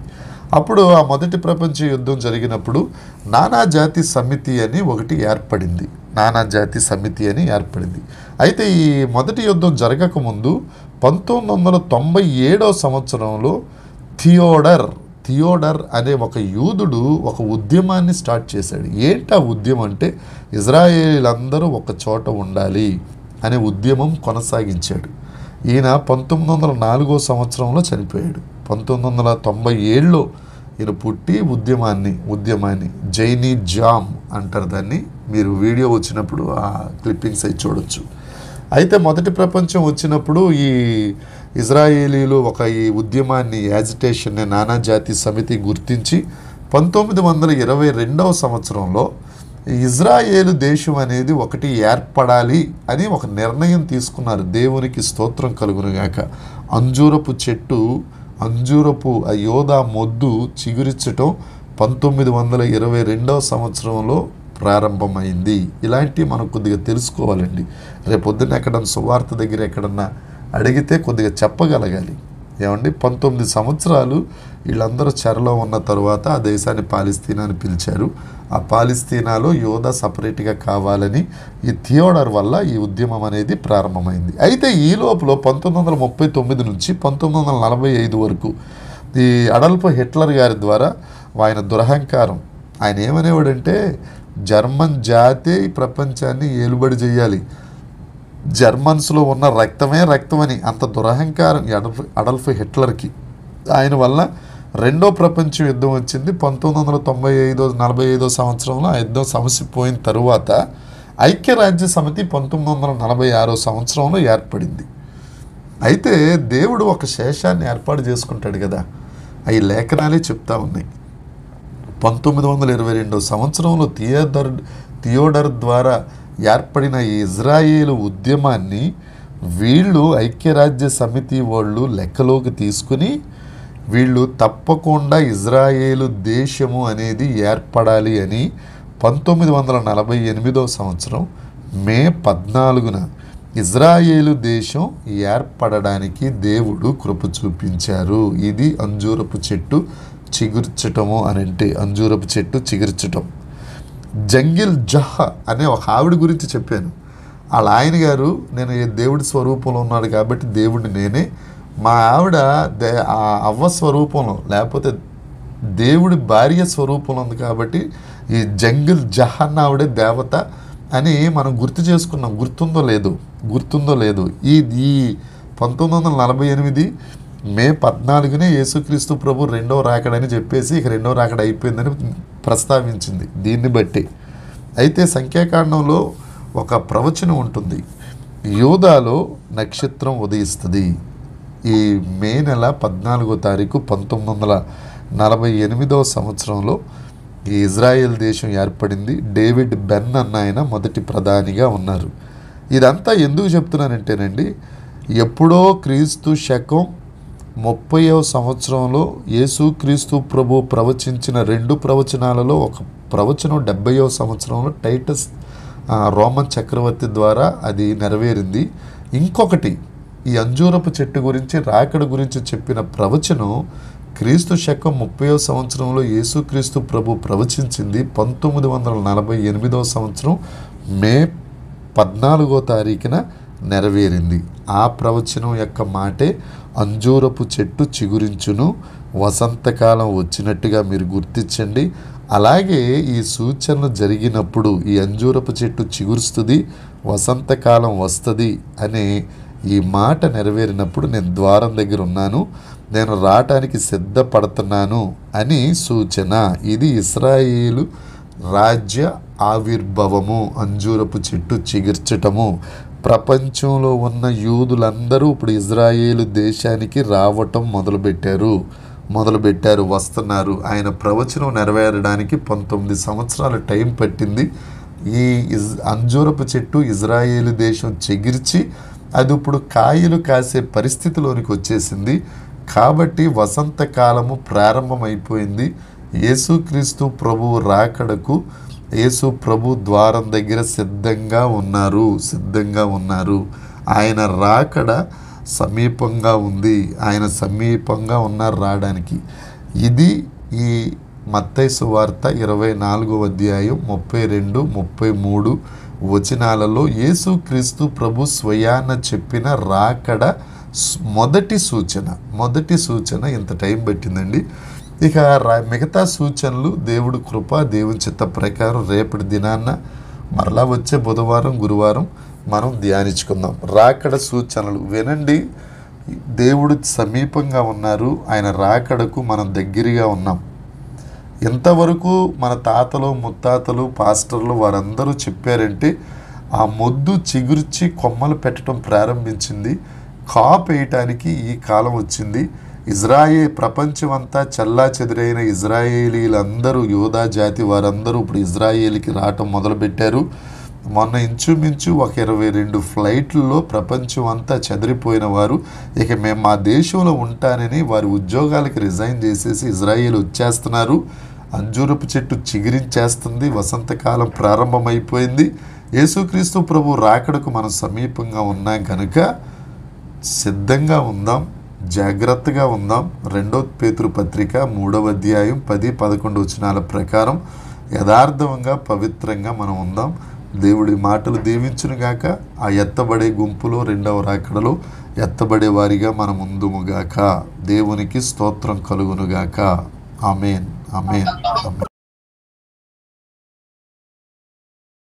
అప్పుడు ఆ మొదటి ప్రపంచ యుద్ధం జరిగినప్పుడు నానాజాతి సమితి అని ఒకటి ఏర్పడింది. నానాజాతి సమితి అని ఏర్పడింది. అయితే ఈ మొదటి యుద్ధం జరగకముందు 1997వ సంవత్సరంలో థియోడర్ అనే ఒక యూదుడు ఒక ఉద్యమాన్ని స్టార్ట్ చేశాడు. ఏంటి ఆ ఉద్యమం అంటే, ఇజ్రాయేలీలందరూ ఒక చోట ఉండాలి అనే ఉద్యమం కొనసాగించాడు. ఈయన 1904వ సంవత్సరంలో చనిపోయాడు. 1997లో ఈయన పుట్టి ఉద్యమాన్ని జైనీ జామ్ అంటారు దాన్ని. మీరు వీడియో వచ్చినప్పుడు ఆ క్లిప్పింగ్స్ అయి చూడొచ్చు. అయితే మొదటి ప్రపంచం వచ్చినప్పుడు ఈ ఇజ్రాయేలీలు ఈ ఉద్యమాన్ని, యాజిటేషన్ని నానాజాతి సమితి గుర్తించి 1922వ సంవత్సరంలో ఇజ్రాయేలు దేశం అనేది ఒకటి ఏర్పడాలి అని ఒక నిర్ణయం తీసుకున్నారు. దేవునికి స్తోత్రం కలుగునుగాక. అంజూరపు ఆ యోధా మొద్దు చిగురించటం 1922వ సంవత్సరంలో ప్రారంభమైంది. ఇలాంటివి మనం కొద్దిగా తెలుసుకోవాలండి. రేపొద్దున ఎక్కడన్నా సువార్త దగ్గర ఎక్కడన్నా అడిగితే కొద్దిగా చెప్పగలగాలి. ఏమండి, 19 సంవత్సరాలు వీళ్ళందరూ చెరలో ఉన్న తర్వాత ఆ దేశాన్ని పాలిస్తీనా అని పిలిచారు. ఆ పాలిస్తీనాలో యోధా సపరేట్గా కావాలని ఈ థియోడర్ వల్ల ఈ ఉద్యమం అనేది ప్రారంభమైంది. అయితే ఈ లోపల 1939 నుంచి 1945 వరకు ఈ అడల్ఫ్ హిట్లర్ గారి ద్వారా ఆయన దురహంకారం, ఆయన ఏమనేవాడంటే జర్మన్ జాతి ప్రపంచాన్ని ఏలుబడి చేయాలి, జర్మన్స్లో ఉన్న రక్తమే రక్తమని, అంత దురహంకారం అడల్ఫ్ హిట్లర్కి. ఆయన వల్ల రెండో ప్రపంచ యుద్ధం వచ్చింది. 1945 సంవత్సరంలో ఆ యుద్ధం సమసిపోయిన తరువాత ఐక్యరాజ్య సమితి 1946 సంవత్సరంలో ఏర్పడింది. అయితే దేవుడు ఒక శేషాన్ని ఏర్పాటు చేసుకుంటాడు కదా, అవి లేఖనాలే చెప్తా ఉన్నాయి. 1922 సంవత్సరంలో థియోడర్ ద్వారా ఏర్పడిన ఈ ఇజ్రాయేలు ఉద్యమాన్ని వీళ్ళు ఐక్యరాజ్య సమితి వాళ్ళు లెక్కలోకి తీసుకుని వీళ్ళు తప్పకుండా ఇజ్రాయేలు దేశము అనేది ఏర్పడాలి అని 1948 సంవత్సరం మే 14న ఇజ్రాయేలు దేశం ఏర్పడడానికి దేవుడు కృప చూపించారు. ఇది అంజూరపు చెట్టు చిగుర్చటము అని అంటే, అంజూరపు చెట్టు చిగుర్చటం. జంగిల్ జహ్ అనే ఒక ఆవిడ గురించి చెప్పాను. వాళ్ళ ఆయన గారు, నేను దేవుడి స్వరూపంలో ఉన్నాడు కాబట్టి దేవుడిని నేనే మా ఆవిడ ఆ అవ్వ స్వరూపంలో లేకపోతే దేవుడి భార్య స్వరూపంలో ఉంది కాబట్టి ఈ జంగిల్ జహాన్ ఆవిడే దేవత అని మనం గుర్తు చేసుకున్నాం. గుర్తుందో లేదు ఈ 1948 మే 14 యేసుక్రీస్తు ప్రభు రెండవ రాకడని చెప్పేసి ఇక రెండవ రాకడ అయిపోయిందని ప్రస్తావించింది దీన్ని బట్టి. అయితే సంఖ్యాకాండంలో ఒక ప్రవచనం ఉంటుంది, యోదాలో నక్షత్రం ఉదయిస్తుంది. ఈ మే నెల 14వ తారీఖు 1948వ సంవత్సరంలో ఈ ఇజ్రాయెల్ దేశం ఏర్పడింది. డేవిడ్ బెన్ అన్న ఆయన మొదటి ప్రధానిగా ఉన్నారు. ఇదంతా ఎందుకు చెప్తున్నానంటేనండి, ఎప్పుడో క్రీస్తు శకం 30వ సంవత్సరంలో యేసుక్రీస్తు ప్రభు ప్రవచించిన 2 ప్రవచనాలలో ఒక ప్రవచనం 70వ సంవత్సరంలో టైటస్ రోమన్ చక్రవర్తి ద్వారా అది నెరవేరింది. ఇంకొకటి ఈ అంజూరపు చెట్టు గురించి రాకడ గురించి చెప్పిన ప్రవచనం క్రీస్తు శకం 30వ సంవత్సరంలో యేసుక్రీస్తు ప్రభు ప్రవచించింది 1948వ సంవత్సరం మే 14వ తారీఖున నెరవేరింది. ఆ ప్రవచనం యొక్క మాటే అంజూరపు చెట్టు చిగురించును, వసంతకాలం వచ్చినట్టుగా మీరు గుర్తించండి. అలాగే ఈ సూచనలు జరిగినప్పుడు ఈ అంజూరపు చెట్టు చిగురుస్తుంది, వసంతకాలం వస్తుంది అనే ఈ మాట నెరవేరినప్పుడు నేను ద్వారం దగ్గర ఉన్నాను, నేను రావటానికి సిద్ధపడుతున్నాను అని సూచన. ఇది ఇశ్రాయేలు రాజ్య ఆవిర్భవము, అంజూరపు చెట్టు చిగుర్చటము. ప్రపంచంలో ఉన్న యూదులందరూ ఇప్పుడు ఇజ్రాయేలు దేశానికి రావటం మొదలుపెట్టారు, వస్తున్నారు. ఆయన ప్రవచనం నెరవేరడానికి 19 సంవత్సరాల టైం పట్టింది. ఈ అంజూరపు చెట్టు ఇజ్రాయేలు దేశం చిగిర్చి అది ఇప్పుడు కాయలు కాసే పరిస్థితిలోనికి వచ్చేసింది. కాబట్టి వసంతకాలము ప్రారంభమైపోయింది. యేసుక్రీస్తు ప్రభువు రాకడకు యేసు ప్రభు ద్వారం దగ్గర సిద్ధంగా ఉన్నారు. ఆయన రాకడ సమీపంగా ఉంది, ఆయన సమీపంగా ఉన్నారు రావడానికి. ఇది ఈ మత్తయి సువార్త 24వ అధ్యాయం 32, 33 వచనాలలో యేసుక్రీస్తు ప్రభు స్వయాన చెప్పిన రాకడ మొదటి సూచన ఇంత టైం పట్టిందండి. ఇక మిగతా సూచనలు దేవుడి కృప, దేవుని చిత్త ప్రకారం రేపటి దినాన్న మరలా వచ్చే బుధవారం, గురువారం మనం ధ్యానించుకుందాం. రాకడ సూచనలు వినండి. దేవుడు సమీపంగా ఉన్నారు, ఆయన రాకడకు మనం దగ్గరగా ఉన్నాం. ఎంతవరకు మన తాతలు, ముత్తాతలు, పాస్టర్లు వారందరూ చెప్పారంటే ఆ మొద్దు చిగుర్చి కొమ్మలు పెట్టడం ప్రారంభించింది, కాపు వేయటానికి ఈ కాలం వచ్చింది. ప్రపంచమంతా చల్లా చెదిరైన ఇజ్రాయేలీలందరూ, యోధా జాతి వారందరూ ఇప్పుడు ఇజ్రాయేల్కి రావటం మొదలుపెట్టారు. మొన్న ఇంచుమించు ఒక 22 ఫ్లైట్లలో ప్రపంచం అంతా చెదిరిపోయిన వారు ఇక మేము మా దేశంలో ఉంటానని వారి ఉద్యోగాలకి రిజైన్ చేసేసి ఇజ్రాయేల్ వచ్చేస్తున్నారు. అంజూరపు చెట్టు చిగిరించేస్తుంది, వసంతకాలం ప్రారంభమైపోయింది. యేసుక్రీస్తు ప్రభు రాకడకు మనం సమీపంగా ఉన్నాం కనుక సిద్ధంగా ఉందాం, జాగ్రత్తగా ఉందాం. 2వ పేతురు పత్రిక 3వ అధ్యాయం 10, 11 వచనాల ప్రకారం యథార్థంగా పవిత్రంగా మనం ఉందాం. దేవుడి మాటలు దీవించునుగాక. ఆ ఎత్తబడే గుంపులో 2వ రాకడలో ఎత్తబడే వారిగా మనం ఉందుముగాక. దేవునికి స్తోత్రం కలుగునుగాక. ఆమేన్.